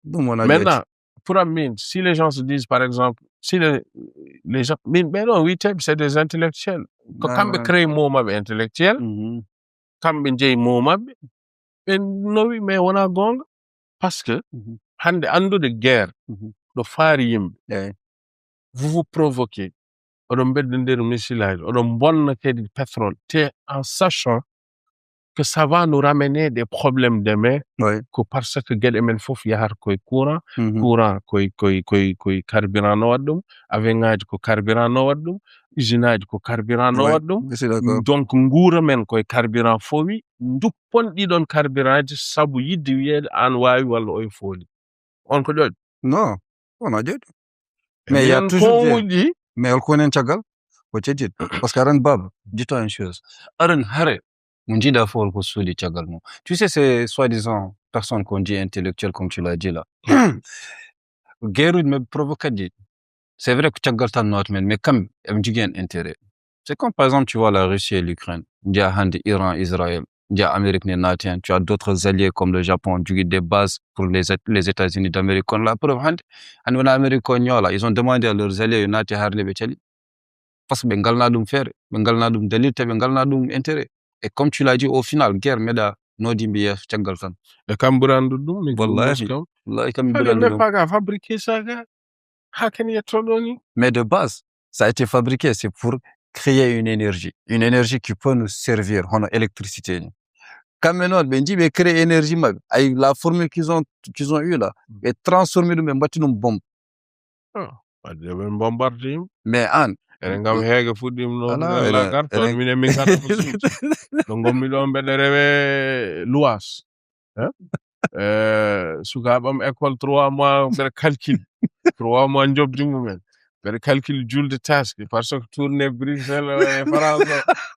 Maintenant, pour Amin, si les gens se disent par exemple, si les gens, mais non, oui, c'est des intellectuels. Ko kamɓe créé mo mabɓe intellectuel, kamɓe jeeyi mo mabɓe, ɓe nowi mais wona gonga parce que hande andude guerre ɗo faari yimɓe. Vous vous provoquez. Oɗon beddodir missilaji, oɗon bonna kadi pétrole, te en sachant que ça va nous ramener des problèmes demain, que parce que gueɗe men fof yahata koye courant, courant koye carburant no waɗa ɗum, avion ngaji ko carburant no waɗa ɗum, usine aji ko carburant no waɗa ɗum. Donc nguura men koye carburant fowi, duppon ɗiɗon carburant ji sabu yidde wiyede an wawi walla oye fooli. On ko ƴoƴ? Non, on a ƴoƴ. Mais il y a toujours des... Mais on connaît Tchagal, parce qu'Aran Bab, dis-toi une chose. Aran Hare, on dit d'abord qu'on se dit Tchagal. Tu sais, c'est soi-disant personne qu'on dit intellectuel, comme tu l'as dit là. Guerre me provoque. C'est vrai que Tchagal t'en note, mais comme il y a un intérêt. C'est comme par exemple, tu vois la Russie et l'Ukraine. Il y a Iran, Israël. Il y a l'Amérique natien, tu as d'autres alliés comme le Japon, des bases pour les États-Unis d'Amérique. La preuve, ils ont demandé à leurs alliés parce que Bengal faire, Bengal délit, Bengal intérêt. Et comme tu l'as dit, au final, guerre, Meda, Nodimbi, Tchangaltan. Et Cambrando, mais pas fabriquer ça, mais de base, ça a été fabriqué, c'est pour créer une énergie qui peut nous servir, on a l'électricité. Quand maintenant, Benji veut créer énergie, avec la formule qu'ils ont eue là, et transformer nous, même battre une bombe. Bombardier. Mais Anne, enen kam heege fuɗɗima Ala, noon la gartoon minen min garta ko suuji ɗo gommi ɗo mbeɗa rewe luwas sukaaɓam école 3 mois mbeɗa calcule 3 mois jobdi mumen mbeɗa calcule julde taske par ce que tourné Bruxelles e France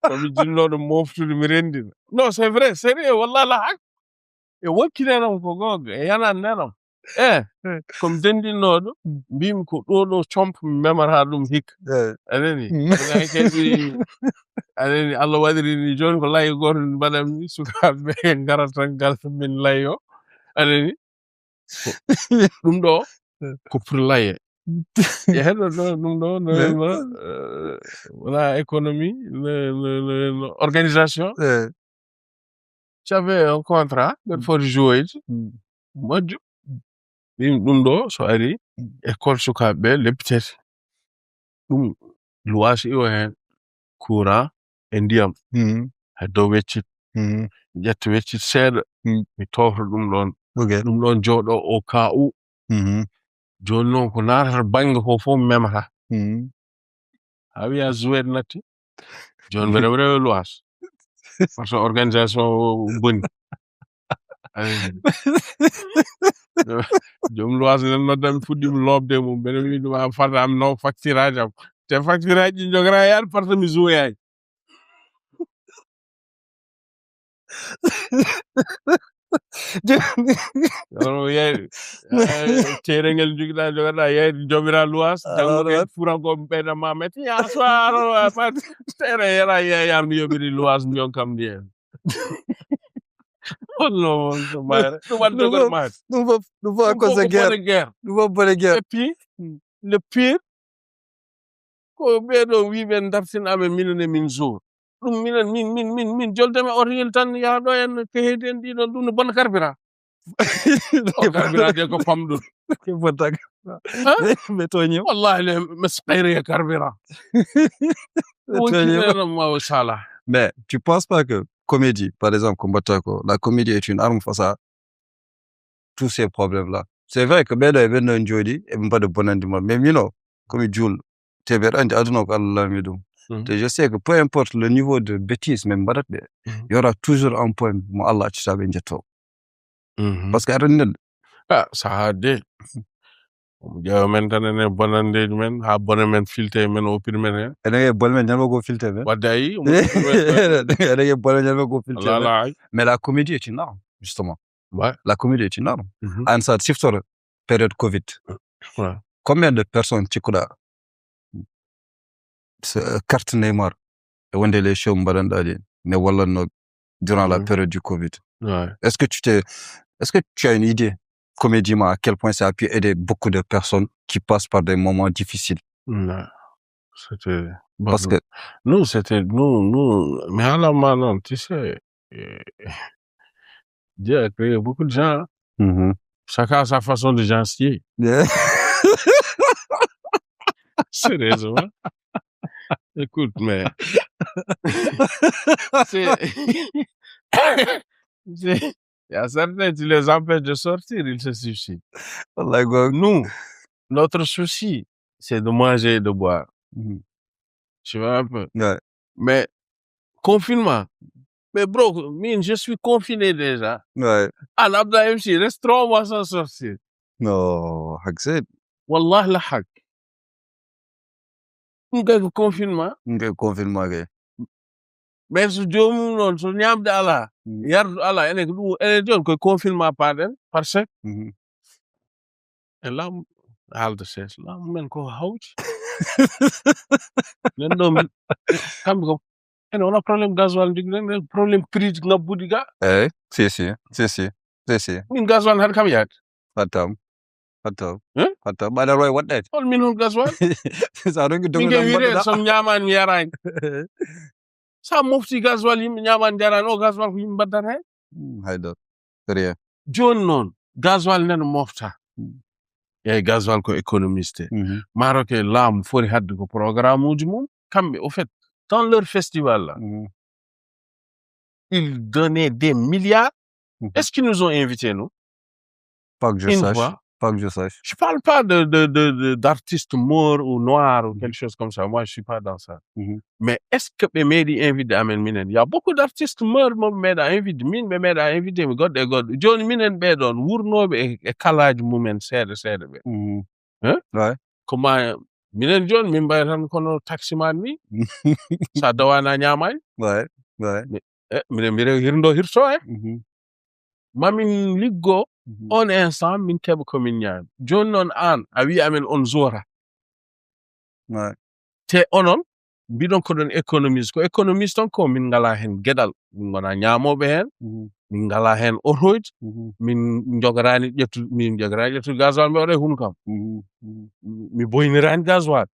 komi jinnoɗo moftude mi rendina non c'est vrai sérieux wallah la hak e wokkinenam ko gonga e yanannenam komi dendinnoɗo mbimi ko ɗo compa mi memata ɗum hikka anani kadi anani Allah waɗirini joni ko layi goto mbaɗamni sukaɓe garat tan galta min layyo anani ɗum ɗo ko pour laye heɗo ɗo ɗum ɗo wona économie le organisation j'avais un contrat mbeɗa foti jouoyde moƴƴo ɗum ɗo so ari école sukaɓeɓe lebbi tati ɗum luwas iwo hen courant e ndiyam ha dow weccit ƴetta weccit seeɗa mi towta ɗum ɗon ɗum ɗon jooɗo au cas où joni noon ko natata banggue ko fof mi memata ha wiya jouet natti joni mbeɗa rewe luwas par ce que organisation boni joom luwas nen noddami fuɗɗimi lobde mum mbeɗa wi ɗum am fata am naw facture aji am te facture aji ɗi jogata yaade par ce que mi jouoyaji yeeyde ceerengel jogoɗa yeeyde jomira luwas janggo furankoɓe ɓeydama metti ya soir pat tere yera yeeyam mi yoɓiri luwas mi yon kam ndiyen non ɗum wadde gormade ɗum fof à cause de guerre ɗum fof bone guerre et puis le pire ko ɓeɗo wiɓe dartinaɓe minen e min jour ɗum minen min joldeme otoyel tan yaha ɗo en ko heedi en ɗiɗon ɗum no bonna carburant carburant de ko famɗuɗo ke bonta mais toñim wallahi le mesqayre carburant Salah. Mais tu penses pas que comédie, par exemple, comme Batako, la comédie est une arme face à tous ces problèmes-là? C'est vrai que ben even un jodi et pas de bon endement, mais comme Jules, t'es bien and aduna ko Allah midum. Je sais que peu importe le niveau de bêtise même badat il y aura toujours un point mo Allah ci sabe njetto. Parce que aɗa ça de jaw men tan ene bonandeji men ha bona men filte men o pirmen hen ene bon men ñalma go filte men wadde ayi ene bon ñalma go filte men mais la comédie est une arme justement ouais la comédie est une arme en sa siftor période Covid ouais. Combien de personnes tu connais carte Neymar et wonde les shows mbadandaji ne wallanno durant la période du Covid ouais. Est-ce que tu as une idée comédiement à quel point ça a pu aider beaucoup de personnes qui passent par des moments difficiles? Non, c'était bon, parce que nous c'était nous mais à la main tu sais Dieu a créé beaucoup de gens chacun a sa façon de gentiller sérieusement écoute mais il y a certains, tu les empêches de sortir, ils se suicident. Nous, notre souci, c'est de manger et de boire. Tu vois un peu? Ouais. Mais, confinement. Mais bro, je suis confiné déjà. Ouais. Ah, l'Abda MC, reste 3 mois sans sortir. Non, Haxed. Wallah la hak. Un confinement. Un confinement, okay. Mais so jomum non so ñamde ala yardu ala enen ko ɗum enen joni koye confinement paɗen par ce e laamu haalda sees laamu men ko hawti nen ɗo kamɓe ko ene wona probléme gasoil jogui probléme prix ngabbuɗi ga si min gasoil haɗa kam yaade hattam mbaɗa roye woɗɗede hol min hol gasoil sa ronki min ke wiide som ñamani mi yarani sa mofti gasoil yimɓe ñamani jarani o gasoil ko yimɓe mbaddata hen hayda rien joni noon gasoil nene mofta yeyi gasoil ko économiste Maroc e laamu foti hadde ko programme uji mum kamɓe au fait dans leur festival là ils donnaient des milliards est-ce qu'ils nous ont invités nous pas que je une sache fois Pas que je sache. Je parle pas d'artistes morts ou noirs ou quelque chose comme ça. Moi, je suis pas dans ça. Mais est-ce que me medi invité amen minen? Il y a beaucoup d'artistes morts mo meda invité min me meda invité mi godde godde. Joni minen be don wurnobe e kalaji mumen seede be. Hein? Ouais. Comment minen joni min bay tan kono taximan ni sa dawana nyamay? Ouais. Ouais. Minen mi rew hirndo hirto mamin liggo on instant min keba ko min nyaam. Joni non an a wi amen on zora. Ouais. Te onon bidon ko don économiste ko économiste on ko min ngala hen gedal min gona nyaamobe hen min ngala hen otoji min jogorani ƴettu gasoil mi waɗa hun kam mi boynirani gasoil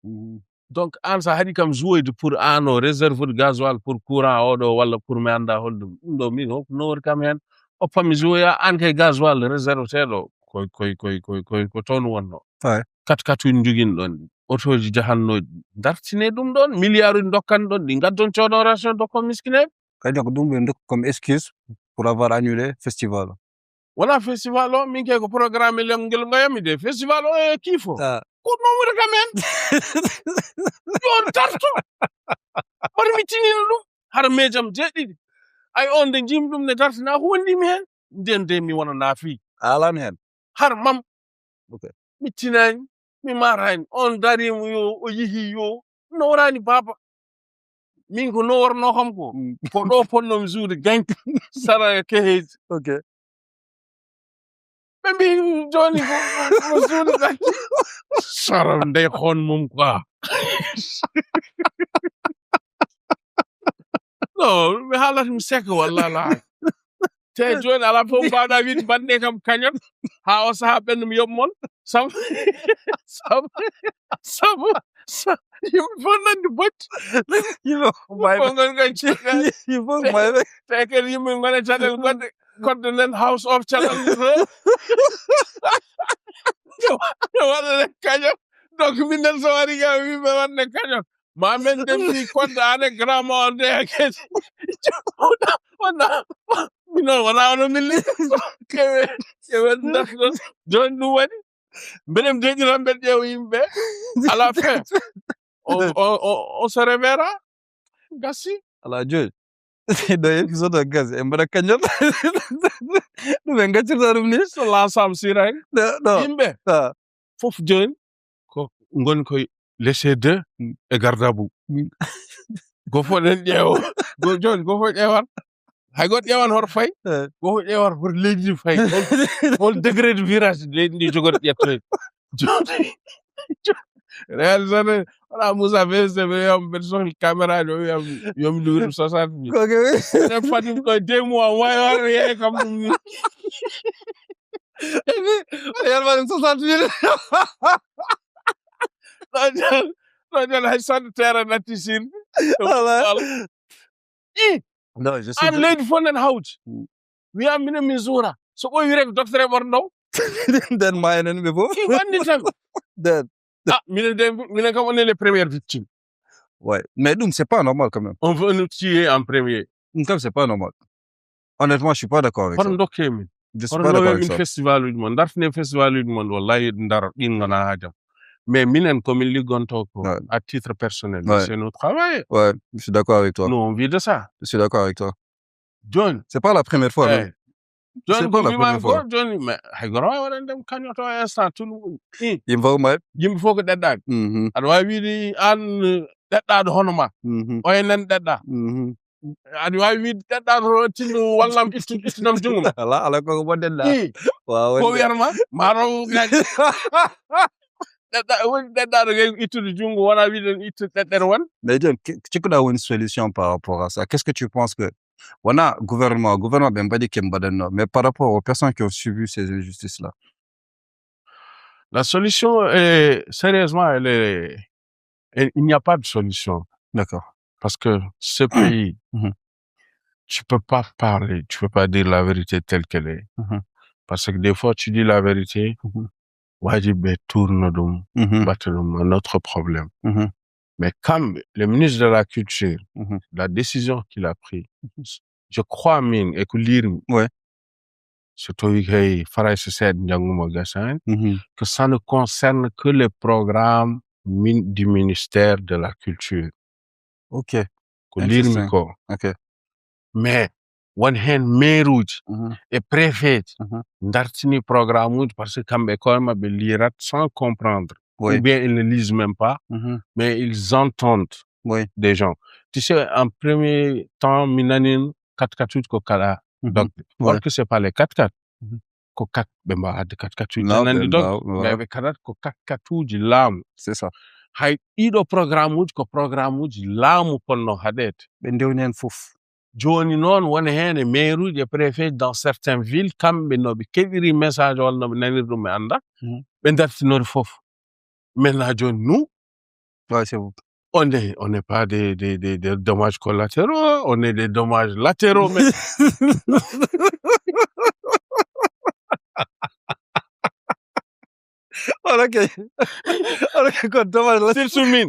donc an sa haɗi kam jouoyde pour an o réserve de gasoil pour courant oɗo walla pour mi anda holɗum ɗum ɗo min hokko nowori kam hen oppami jouoya an kay gasoil réserve teɗo ko toon wonno kat uji jogin ɗon otoji jahannoji dartine ɗum ɗon milliard uji dokkan ɗon ɗi gaddon coɗoration dokkon miskineɓe kadi ko ɗum ɓe dokka comme excuse pour avoir annulé festival o wona festival o min kay ko programme ngel ngoyami de festival o e kiifo ko non woni kam hen yon darto mi tinino ɗum har mejam jeeɗiɗi ay on nde jimi ɗum ne dartina ko wondimi hen nden de mi wona naafi alani hen har mam mi tinani mi marani on darimo yo o yihi yo nowrani baba min ko noworno kam ko ɗo ponnomi juude ganki sara keheji ɓe mbi joni ko juude ganki sara nde hon mum quoi non mi haalata mi seka walla ala te joni ala fof mbaɗa wiide mbanɗe kam kañon ha o saaha ɓennumi yoɓmon sabu yimɓe fof nandi bocci te kadi yimɓe gone caɗele goɗɗe kodde nden house of caɗal yo waɗane kañon donc minen so wari ga wiɓe waɗane kañon ma men demdi kodde ane grama o nde kedi minon wona ono milli kewe darton joni ɗum waɗi mbeɗem deƴiran mbeɗe ƴeewa yimɓe à la fin on se reverra gassi ala joni ɗo épisode o gasi e mbaɗa kañol ɗum en gaccirta ɗum ni so l'ensemble sirani yimɓe fof joni ko goni koye laissé deux e garde à vous gofo ɗen ƴeewo joni gofo ƴeewan hay goɗɗo ƴeewan hoto fayi gofo ƴeewan hoto leydi ndi fayi hol degré de virage leydi ndi jogori ƴettoyde joni réalisateur wona Moussa Vese ɓe wiyam mbeɗa sohli caméra jo wiyam yomi luuri 60 000 ene fadim koye 2 mois wayo yeey kam ɗum ni yalmaɗum 60 000 ɗo jon hay sodde terrain natti sirde non je sais an leydi fof nen hawti wiyam minen min zuura so ɓoyi rek docteur e ɓornow nden ma enen ɓe fof andi tan minen kam on est les premières victimes ouais mais ɗum c'est pas normal quand même on veut nous tuer en premier ɗum kam c'est pas normal honnêtement je suis pas d'accord avec ça hono dokke min je suis pas d'accord avec ça festival uji mon dartine festival uji mon wallahi ndar ɗin gona haajam mais minen komin liggonto ko à titre personnel c'est notre travail ouais je suis d'accord avec toi nous on vit de ça je suis d'accord avec toi John c'est pas la première fois non John ko mi ko John mais hay goro waɗan dem kañoto instant tulu yimɓe fof ma yimɓe fof ko ɗeɗɗaɓe aɗa wawi wiide an ɗeɗɗaɗo hono ma o enen ɗeɗɗa aɗa wawi wiide ɗeɗɗaɗo tinno wallam ittunam jungum ala koko mo ɗeɗɗa ko wiyatma maro ɗeɗɗaɗo kay ittude jungo wona wiide ittude ɗeɗɗere won mais John cikkuɗa woni solution par rapport à ça qu'est-ce que tu penses que voilà gouvernement ben pas dit qu'il mais par rapport aux personnes qui ont subi ces injustices là la solution est sérieusement il n'y a pas de solution d'accord parce que ce pays tu peux pas parler tu peux pas dire la vérité telle qu'elle est parce que des fois tu dis la vérité wajibe tourne dum battedum un autre problème mais comme le ministre de la Culture, la décision qu'il a prise, je crois, et que lire, que ça ne concerne que les programmes du ministère de la Culture. Ok. Interesting. Ok. Mais, one hand meruji et préfet, ndartini programme parce que quand école be lirat sans comprendre. Oui. Ou bien ils ne lisent même pas, mais ils entendent des gens. Tu sais, en premier temps, minanin 4-4 ko kala. Donc, or que c'est pas les 4-4. Ko 4 bemba de 4-4 nanandi donc, mais avec 4 ko 4-4 ji lam. C'est ça. Hay ido programme ko programme ji lamu ponno hadet. Ben dewnen fouf. Joni non woni hen maire je préfet dans certaines villes kambe no be kediri message wala no nanir dum anda be dartinori fof. Maintenant joni nous c'est vous. On n'est pas des dommages collatéraux, on est des dommages latéraux mais Quoi dommage là. c'est soumin.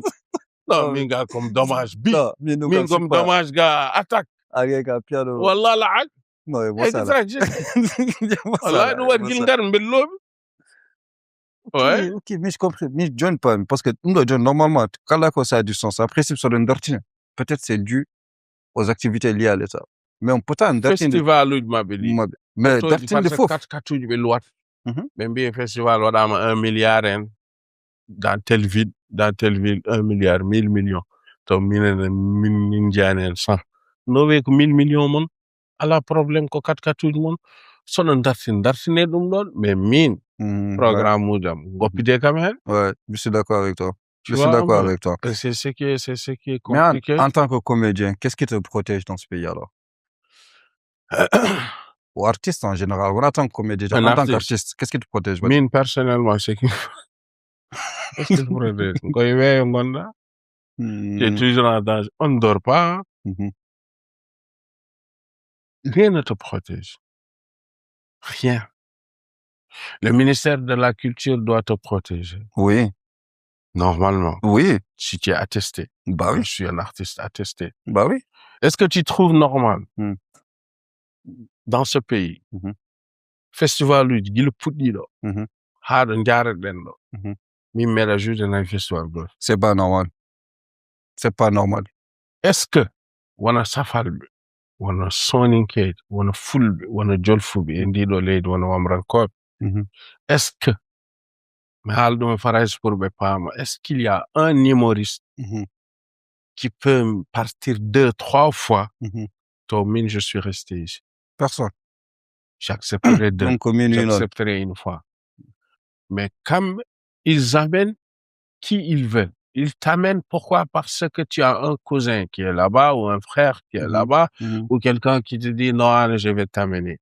Non, minga comme dommage bi. Min comme dommage ga attaque. Aga piano. Wallah la ak. Non, moi ça. Wallah do wat gil ngar mbello. Ouais. Ok, mais je comprends. Mais John pas parce que John normalement quand là ça a du sens. En principe sur une dortine. Peut-être c'est dû aux activités liées à l'État. Mais on peut pas un dortine. Festival de mabeli. Mais dortine de fou. 4 be loi. Même bien festival wadama 1 milliard dans telle ville 1 milliard 1000 millions. To minen min janen 100. No we ko 1000 millions mon ala problème ko 4 mon sono dartine dum don mais min programme moujam gopide quand même. Ouais, je suis d'accord avec toi. Je suis d'accord avec toi. C'est ce qui est compliqué. Mais en tant que comédien, qu'est-ce qui te protège dans ce pays alors? Ou artiste en général, en tant que comédien, en tant qu'artiste, qu'est-ce qui te protège? Moi, personnellement, c'est qui qu'est-ce qui te protège? Tu es toujours en danger. On ne dort pas. Rien ne te protège. Rien. Le ministère de la Culture doit te protéger. Oui. Normalement. Oui. Si tu es attesté. Bah oui. Je suis un artiste attesté. Bah oui. Est-ce que tu trouves normal dans ce pays, festival lui, il pudido, hard and jared dendo, mi mera juge dans un festival. C'est pas normal. C'est pas normal. Est-ce que, wana safalbe, wana soninke, wana fulbe, wana jolfubi, indido leid, wana wamrankop, est-ce que, est-ce qu'il y a un humoriste qui peut partir 2-3 fois, Tomine, je suis resté ici. Personne. J'accepterai 2. J'accepterai une fois. Mais comme ils amènent qui ils veulent, ils t'amènent pourquoi? Parce que tu as un cousin qui est là-bas ou un frère qui est là-bas ou quelqu'un qui te dit non, je vais t'amener.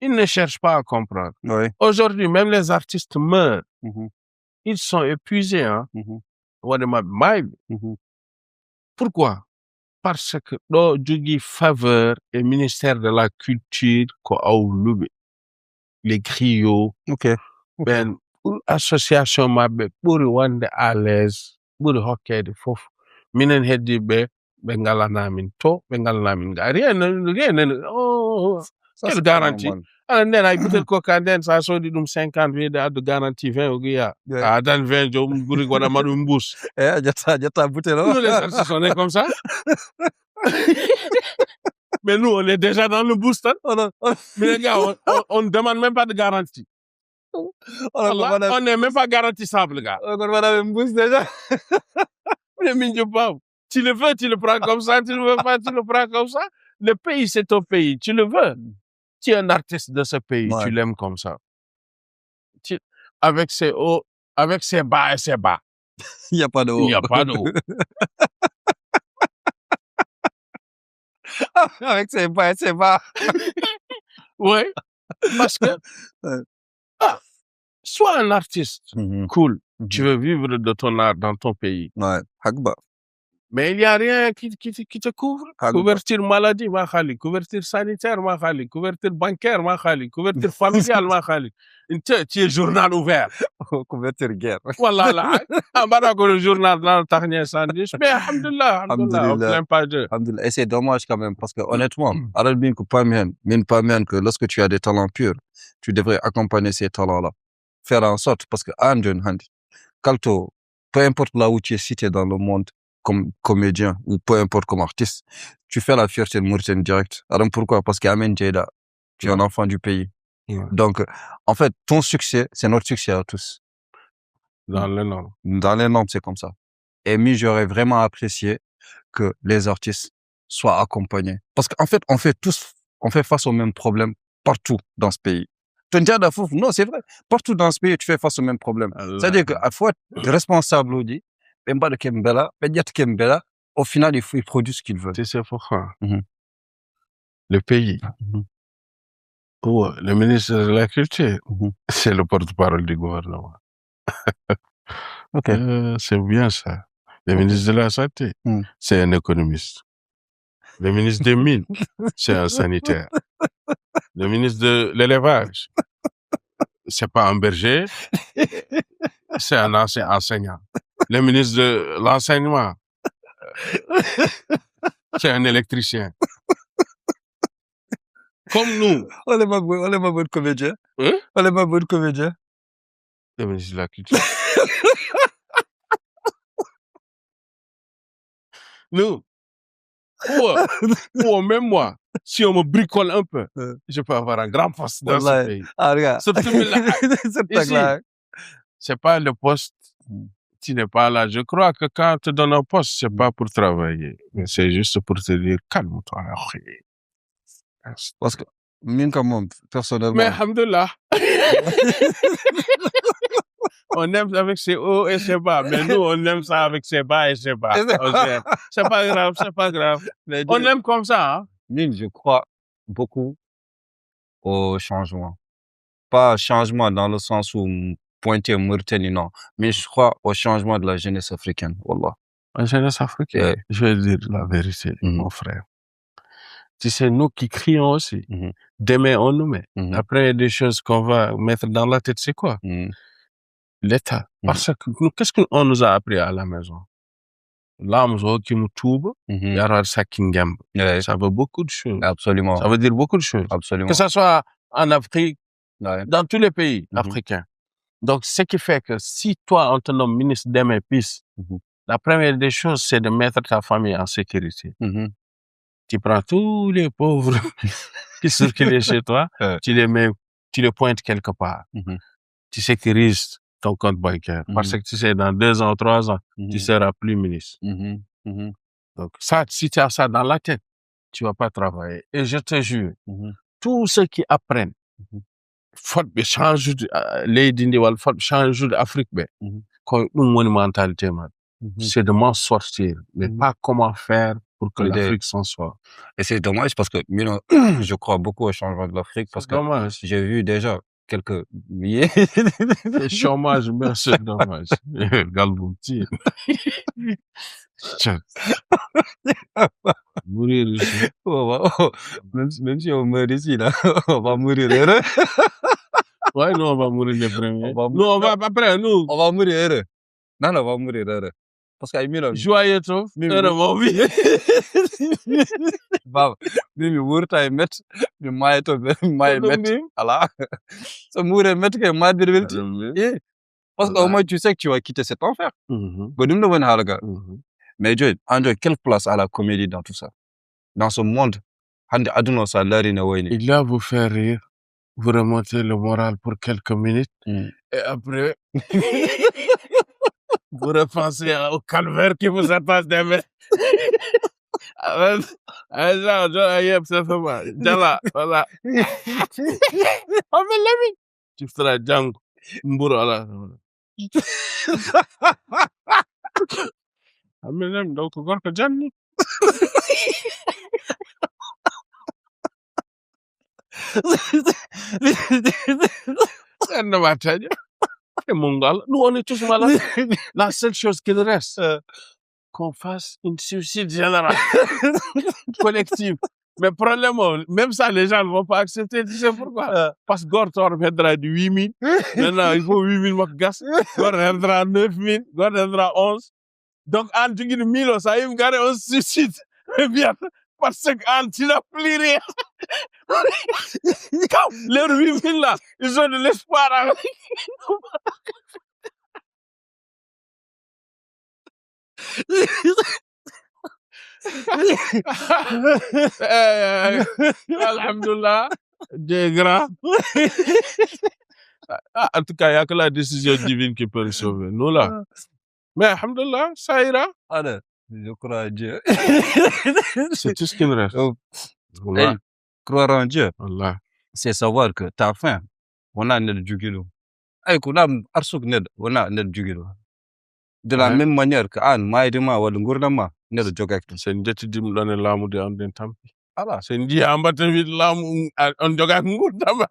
Ils ne cherchent pas à comprendre. Oui. Aujourd'hui, même les artistes meurent. Ils sont épuisés. Hein? Pourquoi? Parce que do jugi faveur et ministère de la culture ko awlube les griots ben association mabbe buri wande à l'aise buri hokkede fof minen heddi be ngalana min to be ngalana min ga rien quelle garantie ala nen ay butel ko kanden sa sodi dum 50 de addu garantie 20 o giya a dan 20 jo buri wona madum bus jata butel nous les artistes on est comme ça. Mais nous on est déjà dans le boost mais les gars on ne demande même pas de garantie. On n'est même pas garantissable, gars. On a un boost déjà. Tu le veux, tu le prends comme ça. Tu le veux pas, tu le prends comme ça. Le pays, c'est ton pays. Tu le veux. Tu es un artiste de ce pays. Tu l'aimes comme ça. Avec ses hauts, avec ses bas et ses bas. Il n'y a pas de haut. Il n'y a pas de haut. Avec ses bas et ses bas. Oui. Parce que sois un artiste cool. Tu veux vivre de ton art dans ton pays. Ouais. Hagba. Mais il n'y a rien qui te couvre. Couverture maladie, ma khali. Couverture sanitaire, ma khali. Couverture bancaire, ma khali. Couverture familiale, ma khali. Tu es journal ouvert. Couverture guerre. Voilà, là. Le journal dans le dernier sandwich. Mais alhamdoulilah, alhamdoulilah, on plaint pas d'eux. Alhamdoulilah. Et c'est dommage quand même, parce que honnêtement, que lorsque tu as des talents purs, tu devrais accompagner ces talents-là. Faire en sorte, parce que Kalto, peu importe là où tu es cité dans le monde, comme comédien ou peu importe comme artiste, tu fais la fierté de Mauritanie direct. Alors pourquoi? Parce qu'Amen Djeda, tu es un enfant du pays. Ouais. Donc, en fait, ton succès, c'est notre succès à tous. Dans les normes. Dans les normes, c'est comme ça. Et moi, j'aurais vraiment apprécié que les artistes soient accompagnés. Parce qu'en fait, on fait face aux mêmes problèmes partout dans ce pays. Non, c'est vrai. Partout dans ce pays, tu fais face aux mêmes problèmes. C'est-à-dire qu'à fois être responsable, on dit, au final, ils produisent ce qu'ils veulent. Tu sais pourquoi? Le pays, le ministre de la Culture, c'est le porte-parole du gouvernement. Ok. C'est bien ça. Le ministre de la Santé, c'est un économiste. Le ministre des Mines, c'est un sanitaire. Le ministre de l'Élevage, c'est pas un berger, c'est un ancien enseignant. Le ministre de l'Enseignement, c'est un électricien. Comme nous. On est pas bon comédien. Hein? On est pas bon comédien. Le ministre de la Culture. Nous. Ou même moi, si on me bricole un peu, je peux avoir un grand poste dans ce pays. Ah, regarde. Surtout ici, c'est pas le poste, tu n'es pas là. Je crois que quand on te donne un poste, c'est pas pour travailler, mais c'est juste pour te dire, calme-toi. Parce que, personnellement. Mais alhamdoulilah. On aime avec ses hauts et ses bas, mais nous, on aime ça avec ses bas et ses bas. C'est pas grave, c'est pas grave. On aime comme ça, hein. Je crois beaucoup au changement. Pas changement dans le sens où pointer Mauritanie, non. Mais je crois au changement de la jeunesse africaine, wallah. La jeunesse africaine, je vais dire la vérité, mon frère. Tu sais, nous qui crions aussi, demain on nous met. Après, il y a des choses qu'on va mettre dans la tête, c'est quoi? L'État. Parce que qu'est-ce qu'on nous a appris à la maison? L'âme qui me toube, yara sakingam. Ça veut beaucoup de choses. Absolument. Ça veut dire beaucoup de choses. Absolument. Que ça soit en Afrique, dans tous les pays africains. Donc, ce qui fait que si toi, on te nomme ministre des Épices, la première des choses, c'est de mettre ta famille en sécurité. Tu prends tous les pauvres qui circulent chez toi, tu les pointes quelque part. Tu sécurises ton compte bancaire. Parce que tu sais, dans 2 ans, 3 ans, tu seras plus ministre. Donc, ça, si tu as ça dans la tête, tu vas pas travailler. Et je te jure, tous ceux qui apprennent, faut changer d'Afrique, c'est de m'en sortir, mais pas comment faire pour que l'Afrique s'en sorte. Et c'est dommage parce que, je crois beaucoup au changement de l'Afrique parce que j'ai vu déjà quelques milliers. Le chômage, mais c'est dommage. Galbouti. Mourir ici. Même si on meurt ici, là, on va mourir heureux. Ouais, nous, on va mourir les premiers. On va mourir heureux. Non, on va mourir heureux. Parce que joyeux trop, heureux, mon vie. Baba, mimi wurta e met, mi mayeto maye met. Voilà. Ça mourir met que ma dirvelti. Parce qu'au moins tu sais que tu vas quitter cet enfer. Mais Joy, André, quelle place a la comédie dans tout ça? Dans ce monde, il va vous faire rire, vous remonter le moral pour quelques minutes, et après, vous repensez au calvaire qui vous attend demain. Voilà. Tu feras Django. Amelem, donc, encore que Django. Nous, on est tous malades. La seule chose qu'il reste, qu'on fasse une suicide générale collective. Mais problème, même ça, les gens ne vont pas accepter. Tu sais pourquoi? Parce que Gortor viendra de 8 000. Maintenant, il faut 8 000 Makgas. Gord viendra 9 000. Gord viendra 11. Donc, en tu dis 1000, ça y est, on se suicide. Mais bien, parce qu'en tu n'as plus rien. Les 8 000 là, ils ont de l'espoir. Alhamdulillah, Dieu grand. En tout cas, il n'y a que la décision divine qui peut le sauver. Nous là. Mais alhamdulillah, ça ira. Allez, je crois à Dieu. C'est tout ce qui me reste. Hey, croire en Dieu, Allah. c'est savoir que t'as faim. On a net jugilo. Ay kuna arsuk ned, on a net jugilo. De la même manière que an maïdima wal ngurdama net jogak. C'est une dette de me l'amour de Anden Tampi. Allah, c'est une dit en bas de l'amour en jogak ngurdama.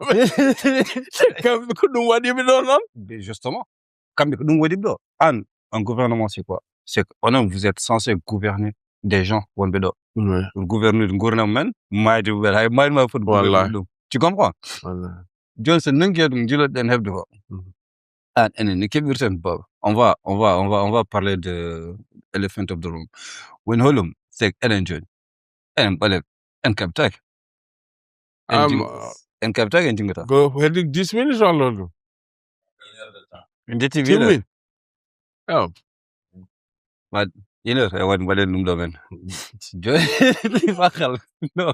Comme nous wadi non. Justement, comme nous wadi do. An, un gouvernement c'est quoi? C'est que vous êtes censé gouverner des gens, Wanbedo. Ouais. Le gouvernement, Voilà. Tu comprends? Voilà. Johnson, on va parler de Elephant of the Room. When Holum, c'est Ellen John. En Kaptak. En Kaptak en Jingata. Go, where did 10 minutes or no? In the 10 TV. minutes. Oh. But, you know, I want to know domain. No.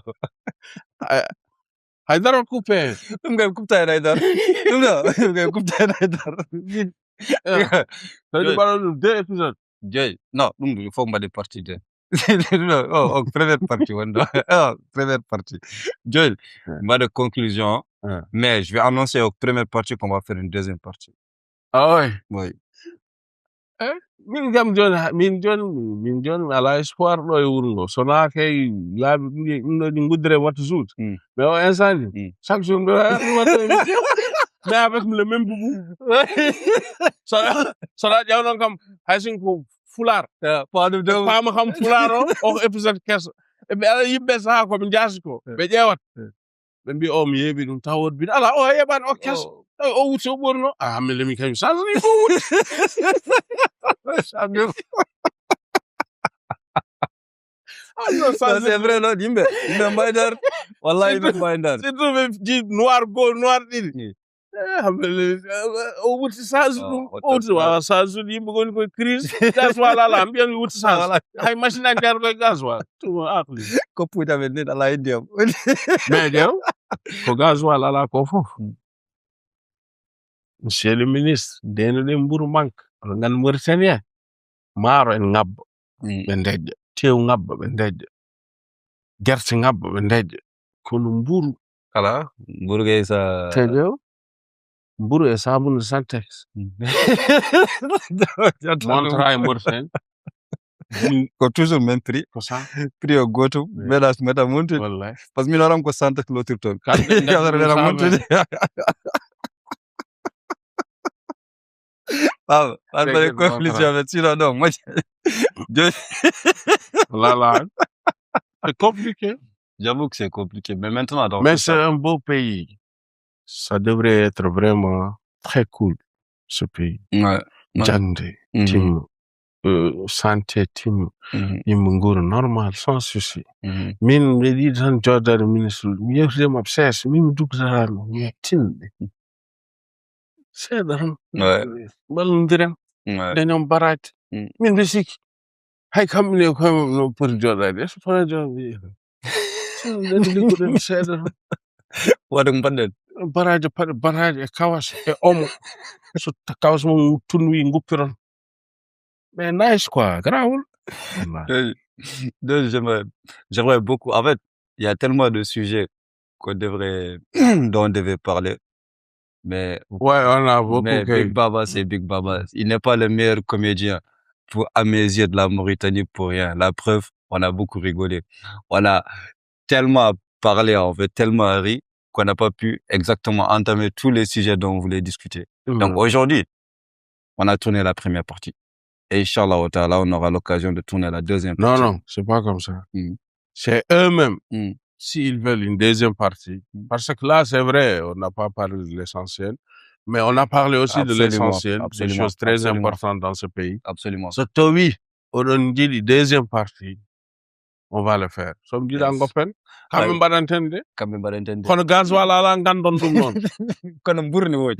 Haidar coupé. I'm going to cook that Haidar. No, I'm going to cook that Haidar. Ça dit pas le 2 épisodes. Joy, non, il faut me partie de. Oh, première partie, oh, première partie. Joy, ma de conclusion, mais je vais annoncer aux première partie qu'on va faire une deuxième partie. Ah ouais. Oui. Min John ala espoir do e wurgo sona kay laabi no di ngudre wat zout mais au instant chaque jour mais avec le même boubou ça jaw non kam hasin ko fular pas de pa ma xam fularo o épisode kes be ala yibbe sa ko mi jasi ko be jewat be mbi o mi yebi dum tawot bi ala o yeban o kes o wuti o borno mais le mi kay sa ni ko Ça c'est vrai non dimbe Baydar wallahi Baydar c'est trouvé dit noir go noir dit o wuti sans o sans ni bugon ko crise gas wala la bien wuti sans hay machine à gar ko gas wala tout akli ko puta ben net ala indiam mais yow ko gas wala la ko fofu monsieur le ministre deno de mburu manque ngan Mauritania maro en ngab be ndejje tew ngab be ndejje gerte ngab be ndejje kono mburu kala mburu gay sa tejo mburu e sabun Santex montra e Mauritanie ko toujours même prix ko ça prix au goto medas meta monte wallahi parce que minoram ko Santex l'autre ton non, moi, c'est compliqué. J'avoue que c'est compliqué, mais maintenant... Mais c'est un beau pays. Ça devrait être vraiment très cool, ce pays. Ouais. Djandé, Tim, santé, Tim, Imungur, normal, sans souci. Min, me dit, dans Jordan, ministre, mieux que je m'obsesse, même tout ça, Tim. C'est dans Balundren, dañom barat min be sik hay kamne ko no pour jodade so pour jodade den liku den seda wadum banden baraje kawas e omo so kawas mo tunwi ngupiron mais nice quoi grawul j'aimerais beaucoup en fait il y a tellement de sujets dont on devait parler. Mais ouais, on a beaucoup. Mais Big Baba, c'est Big Baba. Il n'est pas le meilleur comédien à mes yeux de la Mauritanie pour rien. La preuve, on a beaucoup rigolé. On a tellement parlé, on fait tellement ri qu'on n'a pas pu exactement entamer tous les sujets dont on voulait discuter. Donc aujourd'hui, on a tourné la première partie. Et Inch'Allah, on aura l'occasion de tourner la deuxième partie. Non, c'est pas comme ça. C'est eux-mêmes, s'ils veulent une deuxième partie. Parce que là, c'est vrai, on n'a pas parlé de l'essentiel, mais on a parlé aussi de l'essentiel, des choses très importantes dans ce pays. Absolument. Surtout, oui, on a dit la deuxième partie, on va le faire. Somme dit en gopen, quand même pas d'entendre. Quand même pas d'entendre. Quand le gaz va là, on gagne tout le monde. Quand on bourne, oui.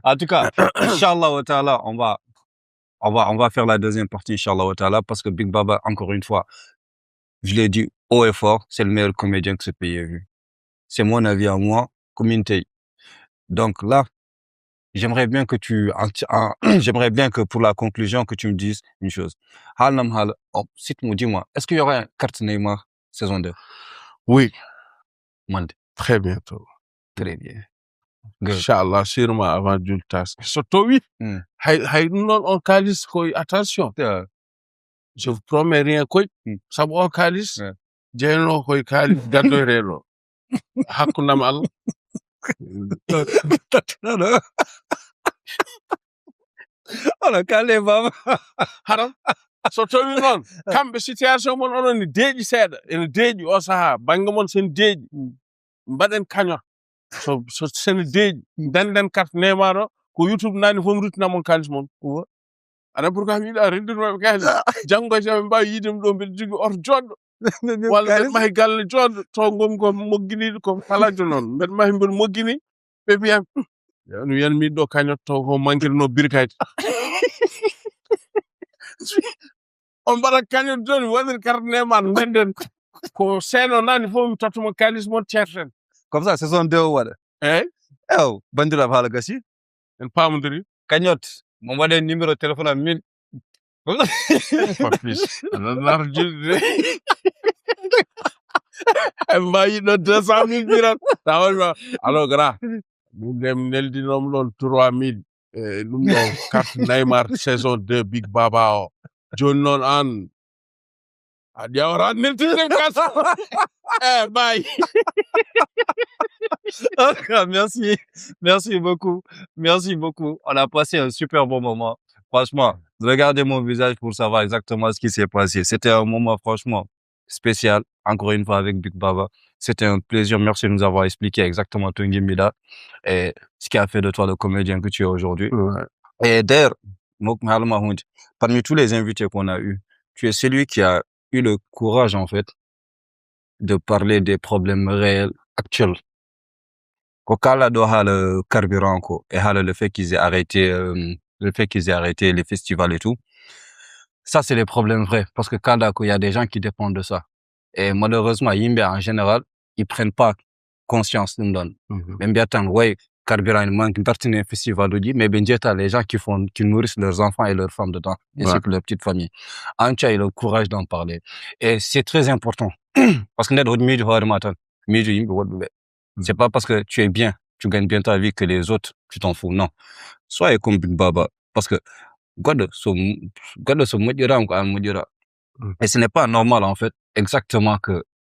En tout cas, Inch'Allah wa ta'ala, on va faire la deuxième partie, Inch'Allah wa ta'ala, parce que Big Baba, encore une fois, je l'ai dit haut et fort, c'est le meilleur comédien que ce pays ait vu. C'est mon avis à moi, communauté. Donc là, j'aimerais bien que pour la conclusion, que tu me dises une chose. Dis-moi, est-ce qu'il y aura une carte Neymar saison 2? Oui. Mande. Très bientôt. Très bien. Inch'Allah, sûrement avant du task. Surtout, oui. On calisse, attention. Je vous promets rien, quoi. Ça va, calisse. J'ai un quoi, calisse, gadorelo. Hakuna mal. Non. On a calé, maman. Haram. Surtout, non. Quand la situation, on a une déj, une déj, osaha, bangamon, c'est une déj. Baden kanya. So c'est une déj. Dan carte Neymar, ko YouTube nani fo rutna mon kalis mon. Ana pour ka mi da rendu no kalis. Jango jam ba yidum do mbel jigi or joddo. Wala may gal joddo to ngom moggini ko falajo non. Ben may mbel moggini be biam. Nu yan mi do kanyo to ko mangir no birkayt. On bara kanyo don wadir carte Neymar ndenden ko seno nani fo mi tatuma kalis mon cherchen. Comme ça, saison 2 ou voilà. Oh, bandira bhala gasi. En pamudiri. Cagnotte. Mon wade numéro de téléphone à 1000. Pas plus. L'argent. Elle m'a eu 200 000 birats. Alors, gras. Nous dem neldi nom non 3 000. Nous non carte Neymar saison 2 Big Baba. John non an. Adia ora neldi dem kas. Bye. Merci beaucoup. On a passé un super bon moment. Franchement, regardez mon visage pour savoir exactement ce qui s'est passé. C'était un moment franchement spécial, encore une fois avec Big Baba. C'était un plaisir. Merci de nous avoir expliqué exactement ton Mila et ce qui a fait de toi le comédien que tu es aujourd'hui. Et d'ailleurs, parmi tous les invités qu'on a eus, tu es celui qui a eu le courage, en fait, de parler des problèmes réels, actuels. Kokala doit le carburant, et le fait qu'ils aient arrêté, les festivals et tout. Ça, c'est les problèmes vrais. Parce que quand il y a des gens qui dépendent de ça. Et malheureusement, Yimbe, en général, ils prennent pas conscience de nous. Même bien tant, ouais, carburant, il manque une partie d'un festival, mais bien sûr, les gens qui nourrissent leurs enfants et leurs femmes dedans, ainsi que leur petite famille. Ancha, il a le courage d'en parler. Et c'est très important. Parce que c'est pas parce que tu es bien, tu gagnes bien ta vie que les autres, tu t'en fous. Non. Soyez comme Big Baba. Parce que, et ce n'est pas normal, en fait, exactement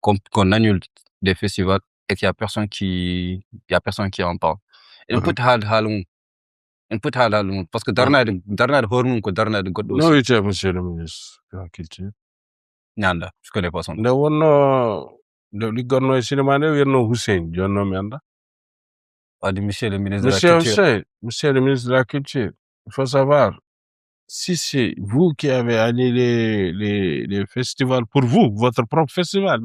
qu'on annule des festivals et qu'il y a personne qui en parle. Il peut parce que darna hormone ko darna de goddo. Non, il monsieur le ministre de la culture. Nyanda, je connais pas son nom. Ne wonno le ligorno cinéma ne yerno Hussein jonno mi anda. Pas de monsieur le ministre de la culture. Monsieur le ministre de la culture. Il faut savoir, si c'est vous qui avez annulé les festivals pour vous, votre propre festival,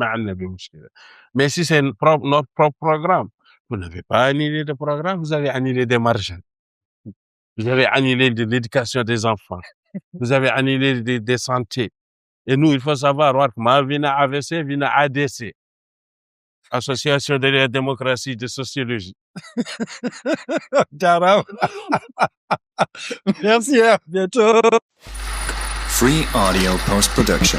mais si c'est notre propre programme, vous n'avez pas annulé de programme, vous avez annulé des marges. Vous avez annulé de l'éducation des enfants. Vous avez annulé des santé. Et nous, il faut savoir, vina AVC, vina ADC. Association de la démocratie de sociologie. Merci, à bientôt. Free Audio Post Production.